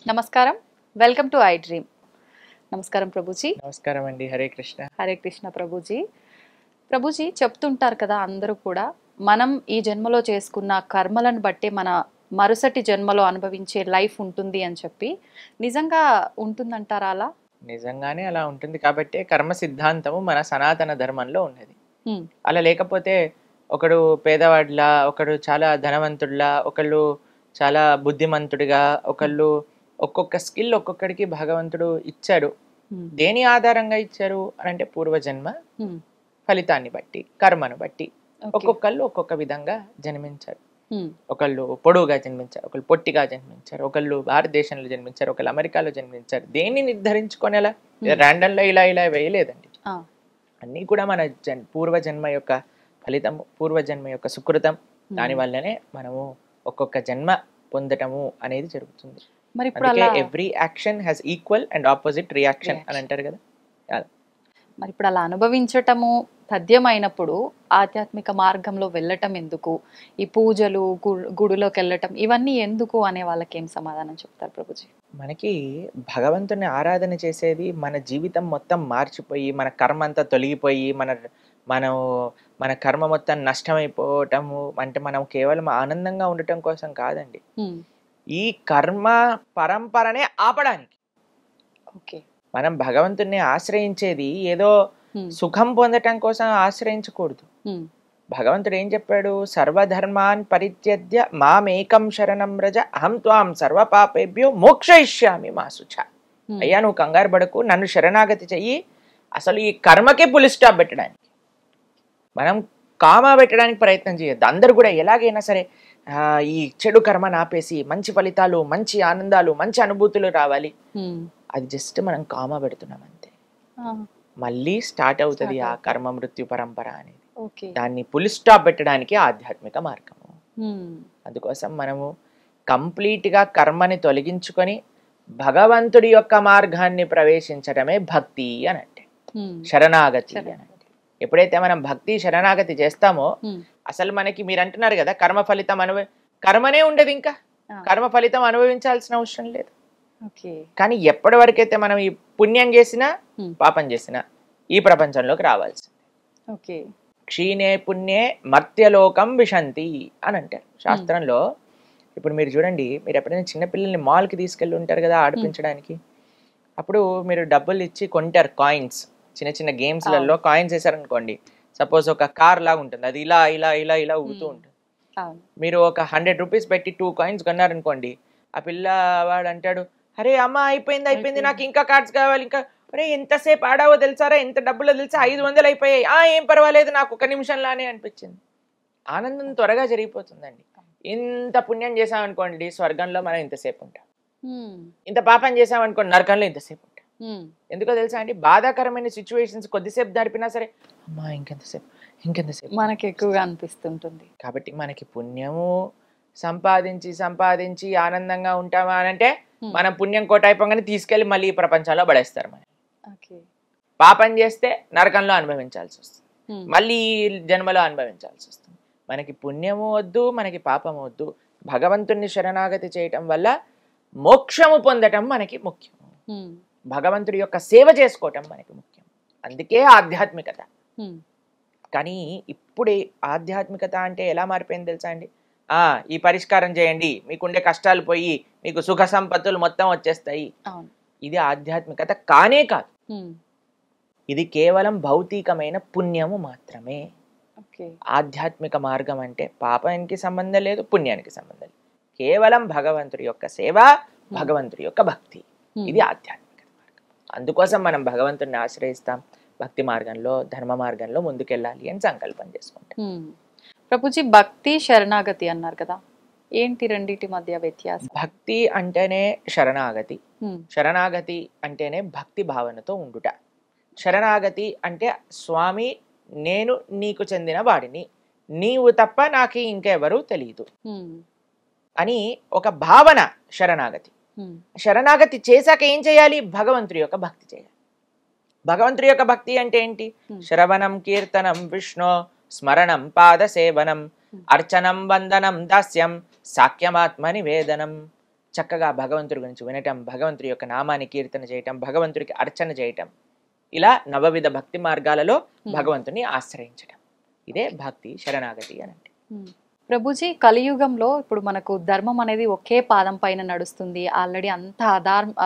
నమస్కారం. Welcome to I dream. నమస్కారం ప్రభుజీ. నమస్కారం అండి. హరే కృష్ణ. హరే కృష్ణ ప్రభుజీ. ప్రభుజీ చెప్తుంటారు కదా అందరూ కూడా, మనం ఈ జన్మలో చేసుకున్న కర్మలను బట్టి మన మరుసటి జన్మలో అనుభవించే లైఫ్ ఉంటుంది అని చెప్పి. నిజంగా ఉంటుందంటారా అలా? నిజంగానే అలా ఉంటుంది కాబట్టి కర్మ సిద్ధాంతము మన సనాతన ధర్మంలో ఉన్నది. హ్మ్. అలా లేకపోతే ఒకడు పేదవాడిలా, ఒకడు చాలా ధనవంతుడిలా, ఒకళ్ళు చాలా బుద్ధిమంతుడిగా, ఒకళ్ళు ఒక్కొక్క స్కిల్ ఒక్కొక్కడికి భగవంతుడు ఇచ్చాడు. హ్మ్. దేని ఆధారంగా ఇచ్చారు అని అంటే పూర్వజన్మ హ్మ్. ఫలితాన్ని బట్టి, కర్మను బట్టి ఓకే. ఒక్కొక్కళ్ళు ఒక్కొక్క విధంగా జన్మించారు. హ్మ్. ఒకళ్ళు పొడువుగా జన్మించారు, ఒకళ్ళు పొట్టిగా జన్మించారు, ఒకళ్ళు భారతదేశంలో జన్మించారు, ఒకళ్ళు అమెరికాలో జన్మించారు. దేన్ని నిర్ధారించుకొనేలా ర్యాండమ్లో ఇలా ఇలా వేయలేదండి. ఆ. అన్నీ కూడా మన పూర్వజన్మ యొక్క ఫలితం, పూర్వజన్మ యొక్క సుకృతం. దానివల్లనే మనము ఒక్కొక్క జన్మ పొందటము అనేది జరుగుతుంది. మరి ఇప్పుడు అందుకే అలా every action has equal and opposite reaction అని అంటారు కదా. మరి ఇప్పుడు అలా అనుభవించటము తథ్యమైనప్పుడు ఆధ్యాత్మిక మార్గంలో వెళ్ళటం ఎందుకు? ఈ పూజలు, గుడిలోకి వెళ్ళటం ఇవన్నీ ఎందుకు అనే వాళ్ళకి ఏం సమాధానం చెప్తారు ప్రభుజీ? మనకి భగవంతుని ఆరాధన చేసేది మన జీవితం మొత్తం మార్చిపోయి, మన కర్మ అంతా తొలగిపోయి, మనం మన కర్మ మొత్తం నష్టమైపోవటము అంటే మనం కేవలం ఆనందంగా ఉండటం కోసం కాదండి. హ్మ్. ఈ కర్మ పరంపరనే ఆపడానికి ఓకే. మనం భగవంతుణ్ణి ఆశ్రయించేది ఏదో హ్మ్. సుఖం పొందటం కోసం ఆశ్రయించకూడదు. హ్మ్. భగవంతుడు ఏం చెప్పాడు? సర్వధర్మాన్ పరిత్యజ్య మామేకం శరణం వ్రజ అహం త్వాం సర్వపాపేభ్యో మోక్షయిష్యామి మా శుచ. హ్మ్. అయ్యా నువ్వు కంగారు పడకు, నన్ను శరణాగతి చెయ్యి. అసలు ఈ కర్మకే పులి స్టాప్ పెట్టడానికి, మనం కామా పెట్టడానికి ప్రయత్నం చేయొద్దు. అందరు కూడా ఎలాగైనా సరే ఈ చెడు కర్మను ఆపేసి మంచి ఫలితాలు, మంచి ఆనందాలు, మంచి అనుభూతులు రావాలి. హ్మ్. అది జస్ట్ మనం కామా పెడుతున్నాం అంతే. ఆ. మళ్ళీ స్టార్ట్ అవుతుంది ఆ కర్మ మృత్యు పరంపర అనేది. ఓకే. దాన్ని పులి స్టాప్ పెట్టడానికి ఆధ్యాత్మిక మార్గము. హ్మ్. అందుకోసం మనము కంప్లీట్గా కర్మని తొలగించుకొని భగవంతుడి యొక్క మార్గాన్ని ప్రవేశించడమే భక్తి అని అంటే, హ్మ్. శరణాగతి అని అంటే. ఎప్పుడైతే మనం భక్తి శరణాగతి చేస్తామో హ్మ్. అసలు మనకి మీరు అంటున్నారు కదా కర్మ ఫలితం కర్మనే ఉండదు, ఇంకా ఆ. కర్మ ఫలితం అనుభవించాల్సిన అవసరం లేదు. ఓకే. కానీ ఎప్పటి వరకైతే మనం ఈ పుణ్యం చేసినా హ్మ్. పాపం చేసినా ఈ ప్రపంచంలోకి రావాల్సింది. ఓకే. క్షీణే పుణ్యే మర్త్యలోకం విశంతి అని అంటారు శాస్త్రంలో. ఇప్పుడు మీరు చూడండి, మీరు ఎప్పుడైనా చిన్నపిల్లల్ని మాల్కి తీసుకెళ్ళి ఉంటారు కదా ఆడిపించడానికి. అప్పుడు మీరు డబ్బులు ఇచ్చి కొంటారు కాయిన్స్. చిన్న చిన్న గేమ్స్లలో కాయిన్స్ వేసారనుకోండి, సపోజ్ ఒక కార్ లాగా ఉంటుంది, అది ఇలా ఇలా ఇలా ఇలా ఊగుతూ ఉంటుంది. మీరు ఒక 100 రూపీస్ పెట్టి 2 కాయిన్స్ కొన్నారనుకోండి, ఆ పిల్లవాడు అంటాడు, అరే అమ్మ అయిపోయింది, నాకు ఇంకా కార్డ్స్ కావాలి, ఇంకా అరే ఎంతసేపు ఆడావో తెలుసారా, ఎంత డబ్బులో తెలుసా, 500 అయిపోయాయి, ఏం పర్వాలేదు నాకు 1 నిమిషంలానే అనిపించింది. ఆనందం త్వరగా జరిగిపోతుందండి. ఇంత పుణ్యం చేసామనుకోండి స్వర్గంలో మనం ఇంతసేపు ఉంటాం, ఇంత పాపం చేసామనుకోండి నరకంలో ఇంతసేపు ఉంటాం. ఎందుకో తెలుసా అండి, బాధాకరమైన సిచ్యువేషన్స్ కొద్దిసేపు నడిపినా సరే అమ్మా ఇంకెంతసేపు మనకి ఎక్కువగా అనిపిస్తుంటుంది. కాబట్టి మనకి పుణ్యము సంపాదించి ఆనందంగా ఉంటామా అని అంటే మనం పుణ్యం కోట అయిపోగానే తీసుకెళ్లి మళ్ళీ ఈ ప్రపంచంలో పడేస్తారు. మనం పాపం చేస్తే నరకంలో అనుభవించాల్సి వస్తుంది, మళ్ళీ జన్మలో అనుభవించాల్సి వస్తుంది. మనకి పుణ్యము వద్దు, మనకి పాపము వద్దు. భగవంతుణ్ణి శరణాగతి చేయటం వల్ల మోక్షము పొందటం మనకి ముఖ్యం. భగవంతుడి యొక్క సేవ చేసుకోవటం మనకి ముఖ్యం. అందుకే ఆధ్యాత్మికత. కానీ ఇప్పుడు ఆధ్యాత్మికత అంటే ఎలా మారిపోయింది తెలుసా అండి? ఈ పరిష్కారం చేయండి, మీకుండే కష్టాలు పోయి మీకు సుఖ సంపత్తులు మొత్తం వచ్చేస్తాయి. ఇది ఆధ్యాత్మికత కానే కాదు. ఇది కేవలం భౌతికమైన పుణ్యము మాత్రమే. ఆధ్యాత్మిక మార్గం అంటే పాపానికి సంబంధం లేదు, పుణ్యానికి సంబంధం లేదు. కేవలం భగవంతుడి యొక్క సేవ, భగవంతుడి యొక్క భక్తి, ఇది ఆధ్యాత్మిక మార్గం. అందుకోసం మనం భగవంతుడిని ఆశ్రయిస్తాం, భక్తి మార్గంలో, ధర్మ మార్గంలో ముందుకెళ్ళాలి అని సంకల్పం చేసుకుంటాం. ప్రభుజీ, భక్తి శరణాగతి అన్నారు కదా, ఏంటి రెండిటి మధ్య వ్యత్యాసం? భక్తి అంటేనే శరణాగతి, శరణాగతి అంటేనే భక్తి భావనతో ఉండుట. శరణాగతి అంటే స్వామి నేను నీకు చెందిన వాడిని, నీవు తప్ప నాకు ఇంకెవరూ తెలియదు అని ఒక భావన శరణాగతి. శరణాగతి చేశాక ఏం చేయాలి? భగవంతుడి యొక్క భక్తి చేయాలి. భగవంతుడి యొక్క భక్తి అంటే ఏంటి? శ్రవణం కీర్తనం విష్ణు స్మరణం పాద సేవనం అర్చనం వందనం దాస్యం సాఖ్యమాత్మ నివేదనం. చక్కగా భగవంతుడి గురించి వినటం, భగవంతుడి యొక్క నామాన్ని కీర్తన చేయటం, భగవంతుడికి అర్చన చేయటం, ఇలా నవవిధ భక్తి మార్గాలలో భగవంతుని ఆశ్రయించటం, ఇదే భక్తి శరణాగతి అని అంటే. ప్రభుజీ, కలియుగంలో ఇప్పుడు మనకు ధర్మం అనేది ఒకే పాదం పైన నడుస్తుంది, ఆల్రెడీ అంత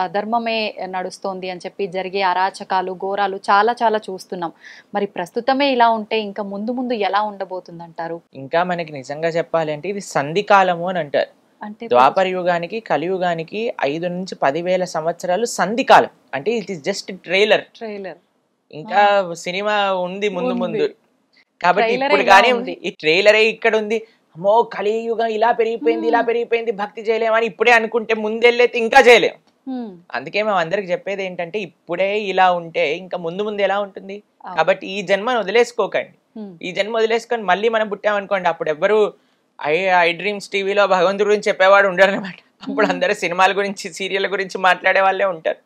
అధర్మమే నడుస్తోంది అని చెప్పి జరిగే అరాచకాలు, ఘోరాలు చాలా చాలా చూస్తున్నాం. మరి ప్రస్తుతమే ఇలా ఉంటే ఇంకా ముందు ముందు ఎలా ఉండబోతుంది అంటారు? ఇంకా మనకి నిజంగా చెప్పాలి అంటే ఇది సంధికాలము అని అంటారు. అంటే ద్వాపర యుగానికి కలియుగానికి 5 నుంచి 10,000 సంవత్సరాలు సంధికాలం. అంటే ఇట్ ఈస్ జస్ట్ ట్రైలర్. ఇంకా సినిమా ఉంది ముందు ముందు. కాబట్టి ఇప్పుడు కానీ ఈ ట్రైలరే ఇక్కడ ఉంది, అమ్మో కలియుగం ఇలా పెరిగిపోయింది ఇలా పెరిగిపోయింది భక్తి చేయలేమని ఇప్పుడే అనుకుంటే ముందెళ్ళైతే ఇంకా చేయలేం. అందుకే మేము అందరికి చెప్పేది ఏంటంటే ఇప్పుడే ఇలా ఉంటే ఇంకా ముందు ముందు ఎలా ఉంటుంది. కాబట్టి ఈ జన్మను వదిలేసుకోకండి. ఈ జన్మ వదిలేసుకొని మళ్ళీ మనం పుట్టామనుకోండి, అప్పుడు ఎవ్వరు ఐ డ్రీమ్స్ టీవీలో భగవంతుడి గురించి చెప్పేవాడు ఉండరు అనమాట. అప్పుడు అందరూ సినిమాల గురించి సీరియల్ గురించి మాట్లాడే వాళ్ళే ఉంటారు.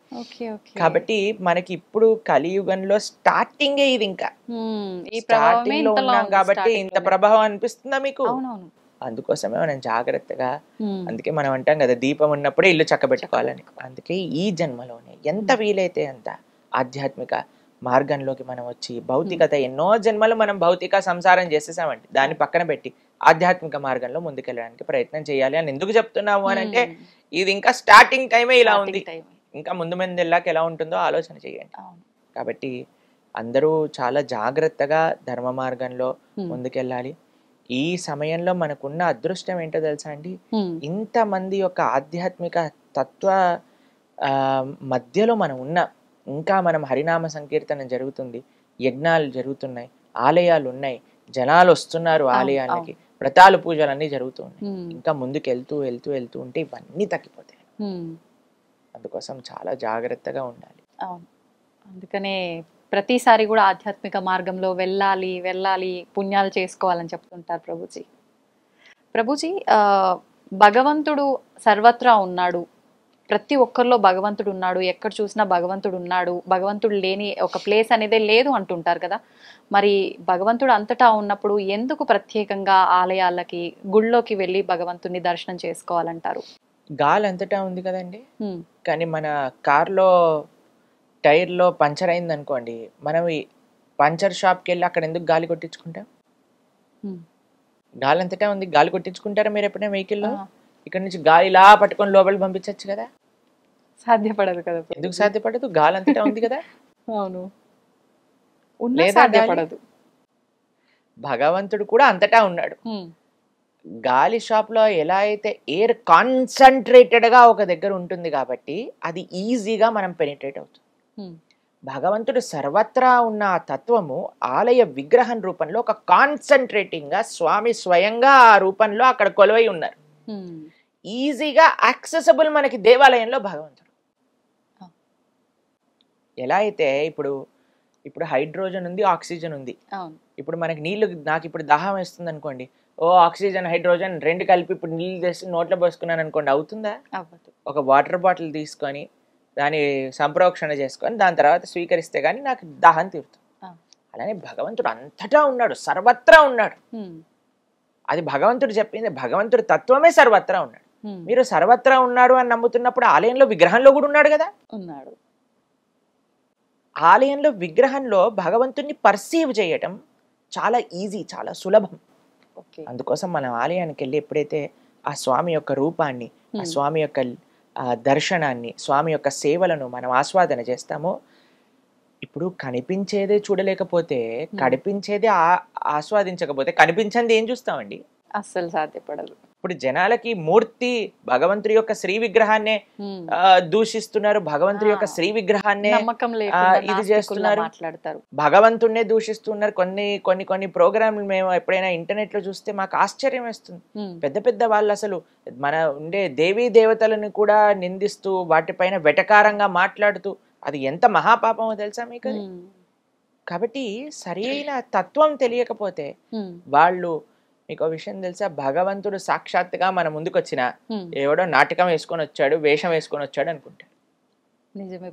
కాబట్టి మనకి ఇప్పుడు కలియుగంలో స్టార్టింగే ఇది, ఇంకా స్టార్టింగ్ లో ఉన్నాం కాబట్టి ఇంత ప్రభావం అనిపిస్తుందా మీకు? అందుకోసమే మనం జాగ్రత్తగా, అందుకే మనం అంటాం కదా దీపం ఉన్నప్పుడే ఇల్లు చక్కబెట్టుకోవాలని. అందుకే ఈ జన్మలోనే ఎంత వీలైతే అంత ఆధ్యాత్మిక మార్గంలోకి మనం వచ్చి, భౌతికత ఎన్నో జన్మలు మనం భౌతిక సంసారం చేసేసామండి, దాన్ని పక్కన పెట్టి ఆధ్యాత్మిక మార్గంలో ముందుకెళ్ళడానికి ప్రయత్నం చేయాలి అని ఎందుకు చెప్తున్నాము అని అంటే ఇది ఇంకా స్టార్టింగ్ టైమే ఇలా ఉంది, ఇంకా ముందు ముందు వెళ్ళాక ఎలా ఉంటుందో ఆలోచన చేయండి. కాబట్టి అందరూ చాలా జాగ్రత్తగా ధర్మ మార్గంలో ముందుకెళ్ళాలి. ఈ సమయంలో మనకున్న అదృష్టం ఏంటో తెలుసా అండి, ఇంతమంది యొక్క ఆధ్యాత్మిక తత్వ మధ్యలో మనం ఉన్న, ఇంకా మనం హరినామ సంకీర్తన జరుగుతుంది, యజ్ఞాలు జరుగుతున్నాయి, ఆలయాలు ఉన్నాయి, జనాలు వస్తున్నారు ఆలయాలకి, వ్రతాలు పూజలు అన్నీ జరుగుతూ ఉన్నాయి. ఇంకా ముందుకు వెళ్తూ వెళ్తూ వెళ్తూ ఉంటే ఇవన్నీ తగ్గిపోతాయి. అందుకోసం చాలా జాగ్రత్తగా ఉండాలి. అందుకనే ప్రతిసారి కూడా ఆధ్యాత్మిక మార్గంలో వెళ్ళాలి వెళ్ళాలి, పుణ్యాలు చేసుకోవాలని చెప్తుంటారు ప్రభుజీ. ప్రభుజీ, భగవంతుడు సర్వత్రా ఉన్నాడు, ప్రతి ఒక్కరిలో భగవంతుడు ఉన్నాడు, ఎక్కడ చూసినా భగవంతుడు ఉన్నాడు, భగవంతుడు లేని ఒక ప్లేస్ అనేదే లేదు అంటుంటారు కదా. మరి భగవంతుడు అంతటా ఉన్నప్పుడు ఎందుకు ప్రత్యేకంగా ఆలయాలకి, గుళ్ళోకి వెళ్ళి భగవంతుని దర్శనం చేసుకోవాలంటారు? గాలి అంతటా ఉంది కదండి, కానీ మన కార్లో టైర్లో పంచర్ అయింది అనుకోండి, మనం ఈ పంచర్ షాప్కి వెళ్ళి అక్కడ ఎందుకు గాలి కొట్టించుకుంటాం? గాలి అంతటా ఉంది, గాలి కొట్టించుకుంటారా మీరు ఎప్పుడైనా వెహికల్లో? ఇక్కడ నుంచి గాలి ఇలా పట్టుకొని లోపలికి పంపించచ్చు కదా? సాధ్యపడదు కదా. ఎందుకు సాధ్యపడదు? గాలి అంతటా ఉంది కదా. అవును, సాధ్యపడదు. భగవంతుడు కూడా అంతటా ఉన్నాడు. గాలి షాప్ లో ఎలా అయితే ఎయిర్ కాన్సన్ట్రేటెడ్ గా ఒక దగ్గర ఉంటుంది కాబట్టి అది ఈజీగా మనం పెనిట్రేట్ అవుతుంది. భగవంతుడు సర్వత్రా ఉన్న ఆ తత్వము ఆలయ విగ్రహం రూపంలో ఒక కాన్సన్ట్రేటింగ్ గా స్వామి స్వయంగా ఆ రూపంలో అక్కడ కొలువై ఉన్నారు. ఈజీగా యాక్సెసబుల్ మనకి దేవాలయంలో భగవంతుడు. ఎలా అయితే ఇప్పుడు హైడ్రోజన్ ఉంది, ఆక్సిజన్ ఉంది. ఇప్పుడు మనకి నీళ్లు, నాకు ఇప్పుడు దాహం వేస్తుంది అనుకోండి, ఆక్సిజన్ హైడ్రోజన్ రెండు కలిపి ఇప్పుడు నీళ్ళు తెచ్చి నోట్లో పోసుకున్నాను అనుకోండి, అవుతుందా? ఒక వాటర్ బాటిల్ తీసుకొని దాన్ని సంప్రోక్షణ చేసుకొని దాని తర్వాత స్వీకరిస్తే గానీ నాకు దాహం తీరుతుంది. అలానే భగవంతుడు అంతటా ఉన్నాడు, సర్వత్రా ఉన్నాడు. అది భగవంతుడు చెప్పింది, భగవంతుడు తత్వమే సర్వత్రా ఉన్నాడు. మీరు సర్వత్రా ఉన్నాడు అని నమ్ముతున్నప్పుడు ఆలయంలో విగ్రహంలో కూడా ఉన్నాడు కదా. ఉన్నాడు. ఆలయంలో విగ్రహంలో భగవంతుడిని పర్సీవ్ చేయటం చాలా ఈజీ, చాలా సులభం. అందుకోసం మనం ఆలయానికి వెళ్ళి ఎప్పుడైతే ఆ స్వామి యొక్క రూపాన్ని, ఆ స్వామి యొక్క దర్శనాన్ని, స్వామి యొక్క సేవలను మనం ఆస్వాదన చేస్తామో, ఇప్పుడు కనిపించేదే చూడలేకపోతే, కనిపించేదే ఆస్వాదించకపోతే కనిపించింది ఏం చూస్తామండి? అస్సలు సాధ్యపడదు. ఇప్పుడు జనాలకి మూర్తి భగవంతుడి యొక్క శ్రీ విగ్రహాన్నే దూషిస్తున్నారు, భగవంతుడి యొక్క శ్రీ విగ్రహాన్నే ఇది చేస్తున్నారు, భగవంతుడినే దూషిస్తున్నారు. కొన్ని ప్రోగ్రాంలు మేము ఎప్పుడైనా ఇంటర్నెట్ లో చూస్తే మాకు ఆశ్చర్యం వేస్తుంది. పెద్ద పెద్ద వాళ్ళు అసలు మన ఉండే దేవీ దేవతలను కూడా నిందిస్తూ వాటిపైన వెటకారంగా మాట్లాడుతూ, అది ఎంత మహాపాపమో తెలుసా మీకు? కాబట్టి సరి అయిన తత్వం తెలియకపోతే వాళ్ళు, మీకు విషయం తెలుసా, భగవంతుడు సాక్షాత్తుగా మన ముందుకు వచ్చిన ఎవడో నాటకం వేసుకొని వచ్చాడు, వేషం వేసుకొని వచ్చాడు అనుకుంటాడు.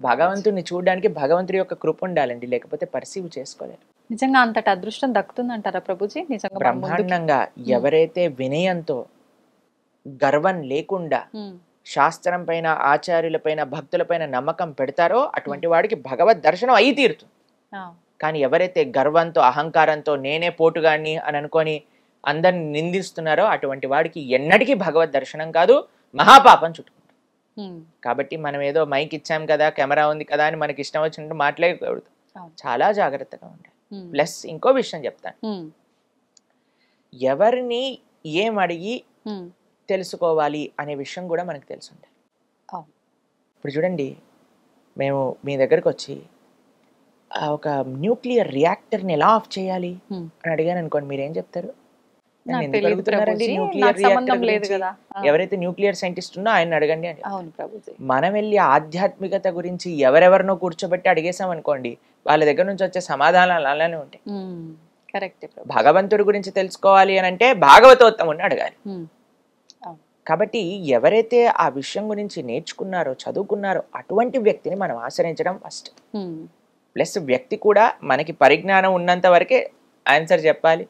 భగవంతుడిని చూడడానికి భగవంతుడి యొక్క కృప ఉండాలండి, లేకపోతే పర్సీవ్ చేసుకోలేరు. నిజంగా అంతటి అదృష్టం దక్కుతుందంటారా ప్రభుజీ? నిజంగా బ్రహ్మాండంగా ఎవరైతే వినయంతో, గర్వం లేకుండా, శాస్త్రం పైన, ఆచార్యుల పైన, భక్తుల పైన నమ్మకం పెడతారో అటువంటి వాడికి భగవద్ దర్శనం అయి తీరుతుంది. కానీ ఎవరైతే గర్వంతో, అహంకారంతో నేనే పోటుగాడిని అని అనుకొని అందరిని నిందిస్తున్నారో అటువంటి వాడికి ఎన్నటికీ భగవద్ దర్శనం కాదు, మహాపాపం చుట్టుకుంటాం. కాబట్టి మనం ఏదో మైక్ ఇచ్చాం కదా, కెమెరా ఉంది కదా అని మనకి ఇష్టం వచ్చినట్టు మాట్లాడకూడదు. చాలా జాగ్రత్తగా ఉండాలి. ప్లస్ ఇంకో విషయం చెప్తాను, ఎవరిని ఏం అడిగి తెలుసుకోవాలి అనే విషయం కూడా మనకు తెలిసి ఉండాలి. ఇప్పుడు చూడండి, మేము మీ దగ్గరకు వచ్చి ఒక న్యూక్లియర్ రియాక్టర్ని ఎలా ఆఫ్ చేయాలి అని అడిగాను అనుకోండి, మీరేం చెప్తారు? ఎవరైతే న్యూక్లియర్ సైంటిస్ట్ ఉన్నో ఆయన అడగండి అని. మనం వెళ్ళి ఆధ్యాత్మికత గురించి ఎవరెవరినో కూర్చోబెట్టి అడిగేసాం అనుకోండి, వాళ్ళ దగ్గర నుంచి వచ్చే సమాధానాలు అలానే ఉంటాయి. భగవంతుడి గురించి తెలుసుకోవాలి అని అంటే భాగవతోత్తముని అడగాలి. కాబట్టి ఎవరైతే ఆ విషయం గురించి నేర్చుకున్నారో, చదువుకున్నారో అటువంటి వ్యక్తిని మనం ఆశ్రయించడం ఫస్ట్. ప్లస్ వ్యక్తి కూడా మనకి పరిజ్ఞానం ఉన్నంత వరకే ఆన్సర్ చెప్పాలి,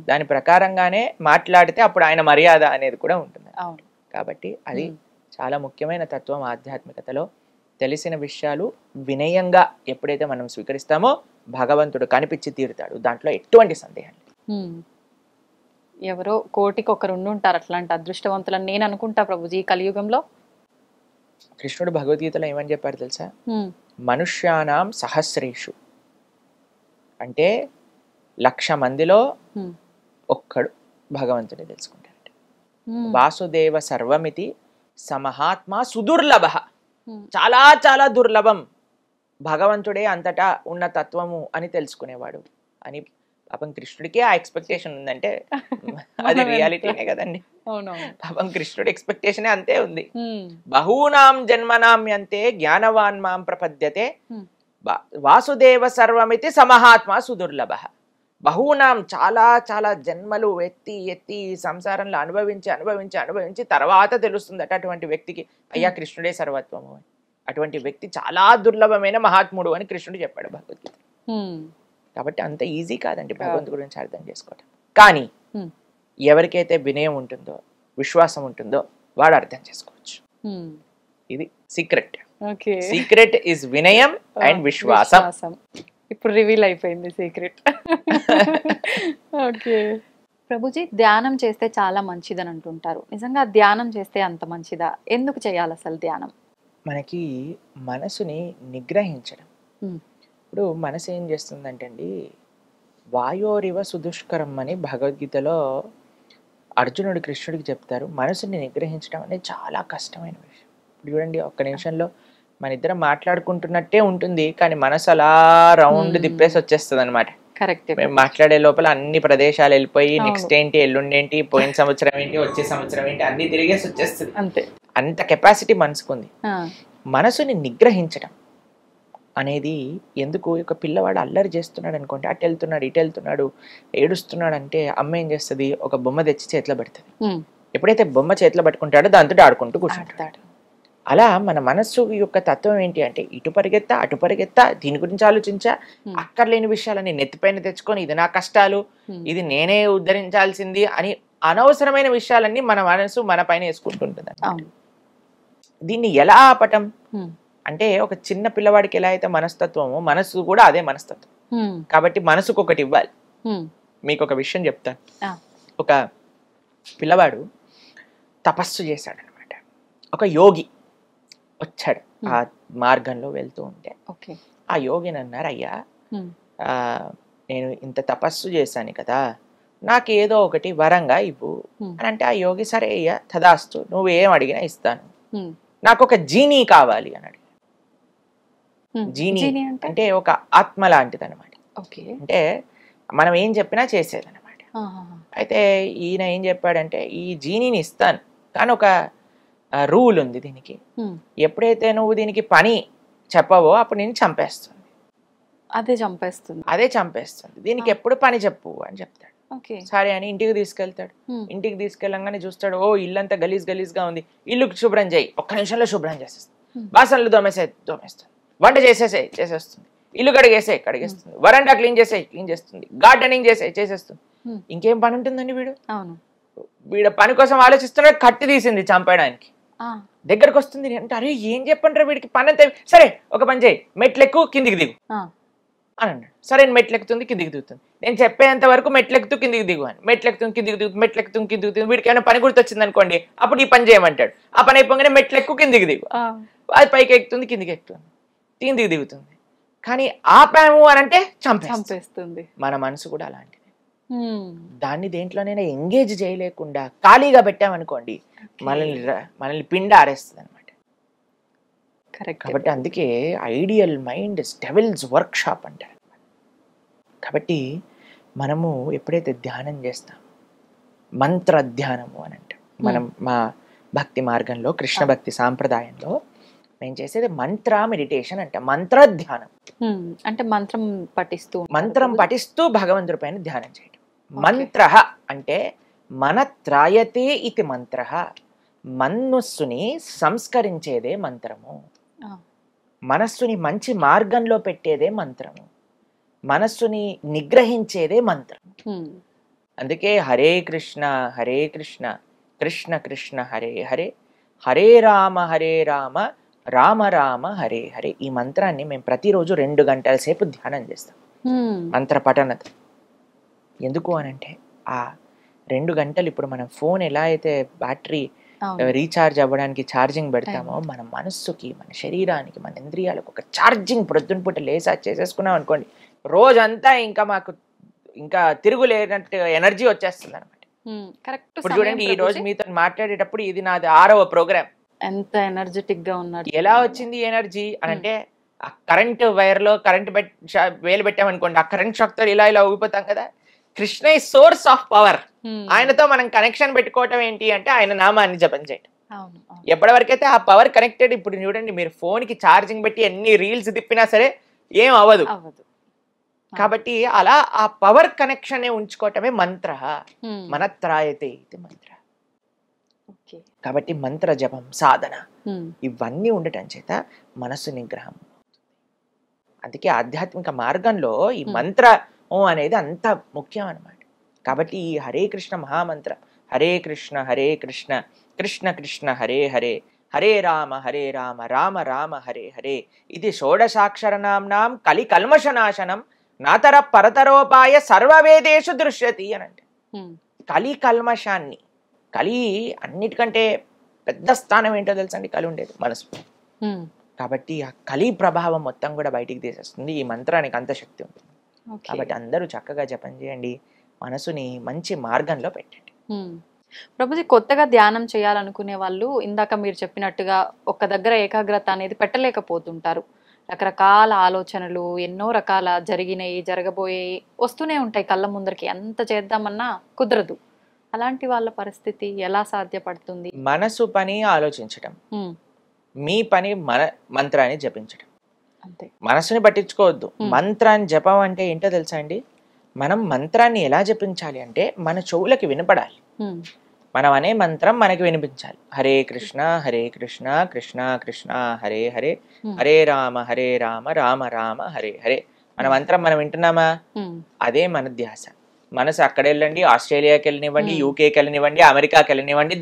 దాని ప్రకారంగానే మాట్లాడితే అప్పుడు ఆయన మర్యాద అనేది కూడా ఉంటుంది. కాబట్టి అది చాలా ముఖ్యమైన తత్వం ఆధ్యాత్మికతలో. తెలిసిన విషయాలు వినయంగా ఎప్పుడైతే మనం స్వీకరిస్తామో భగవంతుడు కనిపించి తీరుతాడు, దాంట్లో ఎటువంటి సందేహం లేదు. ఎవరో కోటికి ఒకరు ఉండుంటారు అట్లాంటి అదృష్టవంతులని నేను అనుకుంటా ప్రభుజీ. ఈ కలియుగంలో కృష్ణుడు భగవద్గీతలో ఏమని చెప్పారు తెలుసా? మనుష్యానాం సహస్రేషు అంటే 1,00,000 మందిలో ఒక్కడు భగవంతుని తెలుసుకుంటాడు. వాసుదేవ సర్వమితి సమహాత్మ సుదుర్లభ, చాలా చాలా దుర్లభం భగవంతుడే అంతటా ఉన్న తత్వము అని తెలుసుకునేవాడు అని. పాపం కృష్ణుడికే ఆ ఎక్స్పెక్టేషన్ ఉందంటే అది రియాలిటీనే కదండి. పాపం కృష్ణుడి ఎక్స్పెక్టేషన్ అంతే ఉంది. బహూనాం జన్మనామ్యంతే జ్ఞానవాన్ మాం ప్రపద్యతే వాసుదేవ సర్వమితి సమహాత్మ సుదుర్లభ. బహూనాం చాలా చాలా జన్మలు ఎత్తి ఎత్తి సంసారంలో అనుభవించి అనుభవించి అనుభవించి తర్వాత తెలుస్తుందట అటువంటి వ్యక్తికి అయ్యా కృష్ణుడే సర్వత్వము అని. అటువంటి వ్యక్తి చాలా దుర్లభమైన మహాత్ముడు అని కృష్ణుడు చెప్పాడు భగవద్గీత. కాబట్టి అంత ఈజీ కాదండి భగవంతుడి గురించి అర్థం చేసుకోవటం. కానీ ఎవరికైతే వినయం ఉంటుందో, విశ్వాసం ఉంటుందో వాడు అర్థం చేసుకోవచ్చు. ఇది సీక్రెట్. సీక్రెట్ ఇస్ వినయం అండ్ విశ్వాసం. ఇప్పుడు రివీల్ అయిపోయింది సీక్రెట్. ఓకే ప్రభుజీ, ధ్యానం చేస్తే చాలా మంచిదని అంటుంటారు. నిజంగా ధ్యానం చేస్తే అంత మంచిదా? ఎందుకు చేయాలి అసలు ధ్యానం? మనకి మనసుని నిగ్రహించడం. ఇప్పుడు మనసు ఏం చేస్తుందంటే అండి, వాయోరివ సుదుష్కరం అని భగవద్గీతలో అర్జునుడు కృష్ణుడికి చెప్తారు. మనసుని నిగ్రహించడం అనేది చాలా కష్టమైన విషయం. ఇప్పుడు చూడండి, ఒక్క నిమిషంలో మన ఇద్దరం మాట్లాడుకుంటున్నట్టే ఉంటుంది, కానీ మనసు అలా రౌండ్ తిప్పేసి వచ్చేస్తుంది అనమాట. మేము మాట్లాడే లోపల అన్ని ప్రదేశాలు వెళ్ళిపోయి నెక్స్ట్ ఏంటి, ఎల్లుండి ఏంటి, పోయిన సంవత్సరం ఏంటి, వచ్చే సంవత్సరం ఏంటి అన్ని తిరిగేసి వచ్చేస్తుంది. అంతే, అంత కెపాసిటీ మనసుకుంది. మనసుని నిగ్రహించడం అనేది ఎందుకు? ఒక పిల్లవాడు అల్లరి చేస్తున్నాడు అనుకోండి, అటు వెళ్తున్నాడు ఇటు వెళ్తున్నాడు ఏడుస్తున్నాడు అంటే అమ్మ ఏం చేస్తుంది? ఒక బొమ్మ తెచ్చి చేతిలో పెడుతుంది. ఎప్పుడైతే బొమ్మ చేతిలో పట్టుకుంటాడో దాంతో ఆడుకుంటూ కూర్చుంటాడు. అలా మన మనస్సు యొక్క తత్వం ఏంటి అంటే, ఇటు పరిగెత్తా అటు పరిగెత్తా, దీని గురించి ఆలోచించా, అక్కర్లేని విషయాలని నెత్తిపైన తెచ్చుకొని ఇది నా కష్టాలు, ఇది నేనే ఉద్ధరించాల్సింది అని అనవసరమైన విషయాలన్నీ మన మనసు మన పైన వేసుకుంటుంటుంది. దీన్ని ఎలా ఆపటం అంటే, ఒక చిన్న పిల్లవాడికి ఎలా అయితే మనస్తత్వమో మనసు కూడా అదే మనస్తత్వం. కాబట్టి మనసుకు ఒకటి ఇవ్వాలి. మీకు ఒక విషయం చెప్తాను. ఒక పిల్లవాడు తపస్సు చేశాడు అనమాట. ఒక యోగి వచ్చాడు ఆ మార్గంలో వెళ్తూ ఉంటే. ఆ యోగిని అన్నారు, అయ్యా నేను ఇంత తపస్సు చేశాను కదా, నాకు ఏదో ఒకటి వరంగా ఇవ్వు అని అంటే, ఆ యోగి సరే అయ్యా తదాస్తు, నువ్వు ఏం అడిగినా ఇస్తాను, నాకు ఒక జీనీ కావాలి అని అడిగాడు. జీనీ అంటే ఒక ఆత్మ లాంటిది అనమాట. అంటే మనం ఏం చెప్పినా చేసేది అనమాట. అయితే ఈయన ఏం చెప్పాడంటే, ఈ జీనీని ఇస్తాను కానీ ఒక రూల్ ఉంది దీనికి, ఎప్పుడైతే నువ్వు దీనికి పని చెప్పవో అప్పుడు నేను చంపేస్తుంది. అదే చంపేస్తుంది, దీనికి ఎప్పుడు పని చెప్పు అని చెప్తాడు. సరే అని ఇంటికి తీసుకెళ్తాడు. ఇంటికి తీసుకెళ్ళంగానే చూస్తాడు, ఓ ఇల్లంతా గలీజ్ గలీజ్గా ఉంది, ఇల్లు శుభ్రం చేయి, ఒక్క నిమిషంలో శుభ్రం చేసేస్తుంది. బాసనలు దోమేస్తుంది, వంట చేసేస్తుంది, ఇల్లు కడిగేస్తుంది, వరండా క్లీన్ చేస్తుంది, గార్డెనింగ్ చేసేస్తుంది. ఇంకేం పని ఉంటుందండి? వీడు పని కోసం ఆలోచిస్తున్నాడు, కత్తి తీసింది చంపేయడానికి. దగ్గరకు వస్తుంది అంటే అరే ఏం చెప్పంటారు వీడికి పని అంతే, సరే ఒక పని చేయి మెట్లెక్కు కిందికి దిగు అని అన్నాడు. సరే మెట్లెక్కుతుంది కిందికి దిగుతుంది, నేను చెప్పేంత వరకు మెట్లెక్కుతూ కిందికి దిగు అని. మెట్లెక్కుతుంది కిందికి దిగు, మెట్లెక్కుతుంది కిందికి దిగు, వీడికి ఏమైనా పని గుర్తొచ్చింది అనుకోండి అప్పుడు ఈ పని చేయమంటాడు. ఆ పని అయిపోగానే మెట్లెక్కు కిందికి దిగు, అది పైకి ఎక్కుతుంది కిందికి ఎక్కుతుంది కిందికి దిగుతుంది. కానీ ఆపాము అని అంటే చంపేస్తుంది. మన మనసు కూడా అలాంటిది. దాన్ని దేంట్లోనైనా ఎంగేజ్ చేయలేకుండా ఖాళీగా పెట్టామనుకోండి మనల్ని పిండి ఆరేస్తుంది అనమాట. కాబట్టి అందుకే ideal mind devil's workshop అంటారు. కాబట్టి మనము ఎప్పుడైతే ధ్యానం చేస్తాం, మంత్ర ధ్యానము అని అంటాం. మనం మా భక్తి మార్గంలో కృష్ణ భక్తి సాంప్రదాయంలో మేము చేసేది మంత్ర మెడిటేషన్ అంట. మంత్ర ధ్యానం అంటే మంత్రం పఠిస్తూ భగవంతుడి పైన ధ్యానం చేయడం. మంత్ర అంటే మన త్రాయతే ఇది మంత్ర, మనస్సుని సంస్కరించేదే మంత్రము, మనస్సుని మంచి మార్గంలో పెట్టేదే మంత్రము, మనస్సుని నిగ్రహించేదే మంత్రం. అందుకే హరే కృష్ణ కృష్ణ కృష్ణ హరే హరే, హరే రామ రామ రామ హరే హరే. ఈ మంత్రాన్ని మేము ప్రతిరోజు 2 గంటల సేపు ధ్యానం చేస్తాం, మంత్ర పఠనత. ఎందుకు అనంటే ఆ 2 గంటలు ఇప్పుడు మనం ఫోన్ ఎలా అయితే బ్యాటరీ రీఛార్జ్ అవ్వడానికి ఛార్జింగ్ పెడతామో, మన మనస్సుకి, మన శరీరానికి, మన ఇంద్రియాలకు ఒక ఛార్జింగ్ ప్రొద్దున పూట లేసా చేసేసుకున్నాం అనుకోండి, రోజంతా ఇంకా మాకు ఇంకా తిరుగులేనట్టు ఎనర్జీ వచ్చేస్తుంది అనమాట. ఇప్పుడు చూడండి ఈ రోజు మీతో మాట్లాడేటప్పుడు ఇది నాది 6వ ప్రోగ్రామ్. ఎంత ఎనర్జెటిక్ గా ఉన్నారు. ఎలా వచ్చింది ఎనర్జీ అనంటే ఆ కరెంట్ వైర్ లో కరెంట్ వేలు పెట్టామనుకోండి, ఆ కరెంట్ షాక్ తో ఇలా ఊగిపోతాం కదా. కృష్ణ ఈ సోర్స్ ఆఫ్ పవర్. ఆయనతో మనం కనెక్షన్ పెట్టుకోవటం ఏంటి అంటే ఆయన నామాన్ని జపం చేయటం. ఎప్పటి వరకైతే ఆ పవర్ కనెక్టెడ్, ఇప్పుడు చూడండి మీరు ఫోన్ కి ఛార్జింగ్ పెట్టి ఎన్ని రీల్స్ తిప్పినా సరే ఏం అవ్వదు. కాబట్టి అలా ఆ పవర్ కనెక్షన్ ఉంచుకోవటమే మంత్ర. మన త్రాయతే ఇది మంత్ర. కాబట్టి మంత్ర జపం, సాధన ఇవన్నీ ఉండటం చేత మనస్సు నిగ్రహం. అందుకే ఆధ్యాత్మిక మార్గంలో ఈ మంత్రం అనేది అంత ముఖ్యం అన్నమాట. కాబట్టి ఈ హరే కృష్ణ మహామంత్రం, హరే కృష్ణ కృష్ణ కృష్ణ హరే హరే, హరే రామ రామ రామ హరే హరే, ఇది షోడశాక్షరనాంనాం కలి కల్మషనాశనం నాతర పరతరోపాయ సర్వవేదేషు దృశ్యతి అని అంటే. కలి కల్మషాన్ని, కలి అన్నిటికంటే పెద్ద స్థానం ఏంటో తెలుసండి, కలి ఉండేది మనసు. కాబట్టి ఆ కలి ప్రభావం మొత్తం కూడా బయటికి తీసేస్తుంది. ఈ మంత్రానికి అంత శక్తి ఉంటుంది. కాబట్టి అందరూ చక్కగా జపం చేయండి, మనసుని మంచి మార్గంలో పెట్టండి. ప్రభుజీ, కొత్తగా ధ్యానం చేయాలనుకునే వాళ్ళు ఇందాక మీరు చెప్పినట్టుగా ఒక్క దగ్గర ఏకాగ్రత అనేది పెట్టలేకపోతుంటారు. రకరకాల ఆలోచనలు, ఎన్నో రకాల జరిగినాయి, జరగబోయేవి వస్తూనే ఉంటాయి కళ్ళ ముందరికి. ఎంత చేద్దామన్నా కుదరదు. అలాంటి వాళ్ళ పరిస్థితి ఎలా సాధ్యపడుతుంది? మనసు పని ఆలోచించడం, మీ పని మంత్రాన్ని జపించడం. అంతే. మనసుని పట్టించుకోవద్దు. మంత్రాన్ని జపం అంటే ఏంటో తెలుసా అండి? మనం మంత్రాన్ని ఎలా జపించాలి అంటే మన చెవులకి వినపడాలి. మనం అనే మంత్రం మనకి వినిపించాలి. హరే కృష్ణ కృష్ణ కృష్ణ హరే హరే, హరే రామ రామ రామ హరే హరే. మన మంత్రం మనం వింటున్నామా? అదే మన ధ్యాస. మనసు అక్కడ వెళ్ళండి, ఆస్ట్రేలియాకి వెళ్ళనివ్వండి, యూకేకి వెళ్ళనివ్వండి, అమెరికాకి వెళ్ళనివ్వండి,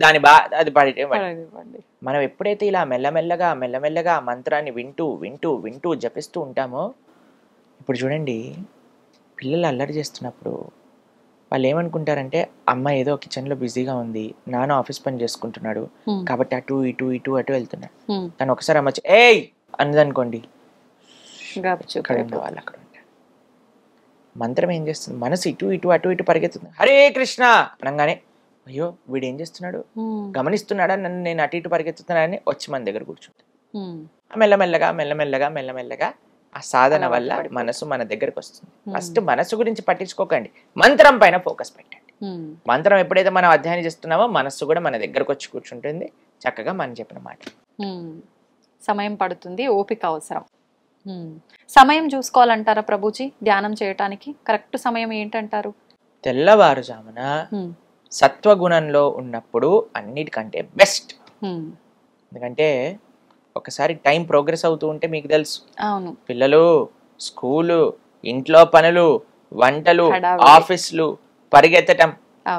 అది పాడివ్వండి. మనం ఎప్పుడైతే ఇలా మెల్లమెల్లగా మంత్రాన్ని వింటూ జపిస్తూ ఉంటామో, ఇప్పుడు చూడండి పిల్లలు అల్లరి చేస్తున్నప్పుడు వాళ్ళు ఏమనుకుంటారంటే అమ్మ ఏదో కిచెన్లో బిజీగా ఉంది, నాన్న ఆఫీస్ పని చేసుకుంటున్నాడు కాబట్టి అటు ఇటు వెళ్తున్నాడు. తను ఒకసారి అమ్మ ఏయ్ అన్నదనుకోండి, వాళ్ళు అక్కడ ఉంటారు. మంత్రం ఏం చేస్తుంది? మనసు ఇటు పరిగెత్తుంది. హరే కృష్ణ అనగానే అయ్యో వీడు ఏం చేస్తున్నాడు, గమనిస్తున్నాడా నన్ను, నేను అటు ఇటు పరిగెత్తుతున్నానని వచ్చి మన దగ్గర కూర్చుంటాడు. మెల్లమెల్లగా ఆ సాధన వల్ల మనసు మన దగ్గరకు వస్తుంది. ఫస్ట్ మనసు గురించి పట్టించుకోకండి, మంత్రం పైన ఫోకస్ పెట్టండి. మంత్రం ఎప్పుడైతే మనం అధ్యయనం చేస్తున్నామో మనస్సు కూడా మన దగ్గరకు వచ్చి కూర్చుంటుంది. చక్కగా మనం చెప్పిన మాట. సమయం పడుతుంది, ఓపిక అవసరం. సమయం చూసుకోవాలంటారా ప్రభుజీ ధ్యానం చేయటానికి? కరెక్ట్ సమయం ఏంటంటారు? తెల్లవారుజామున సత్వగుణంలో ఉన్నప్పుడు అన్నిటికంటే బెస్ట్. ఎందుకంటే ఒకసారి టైం ప్రోగ్రెస్ అవుతూ ఉంటే మీకు తెలుసు, పిల్లలు, స్కూలు, ఇంట్లో పనులు, వంటలు, ఆఫీసులు, పరిగెత్తటం,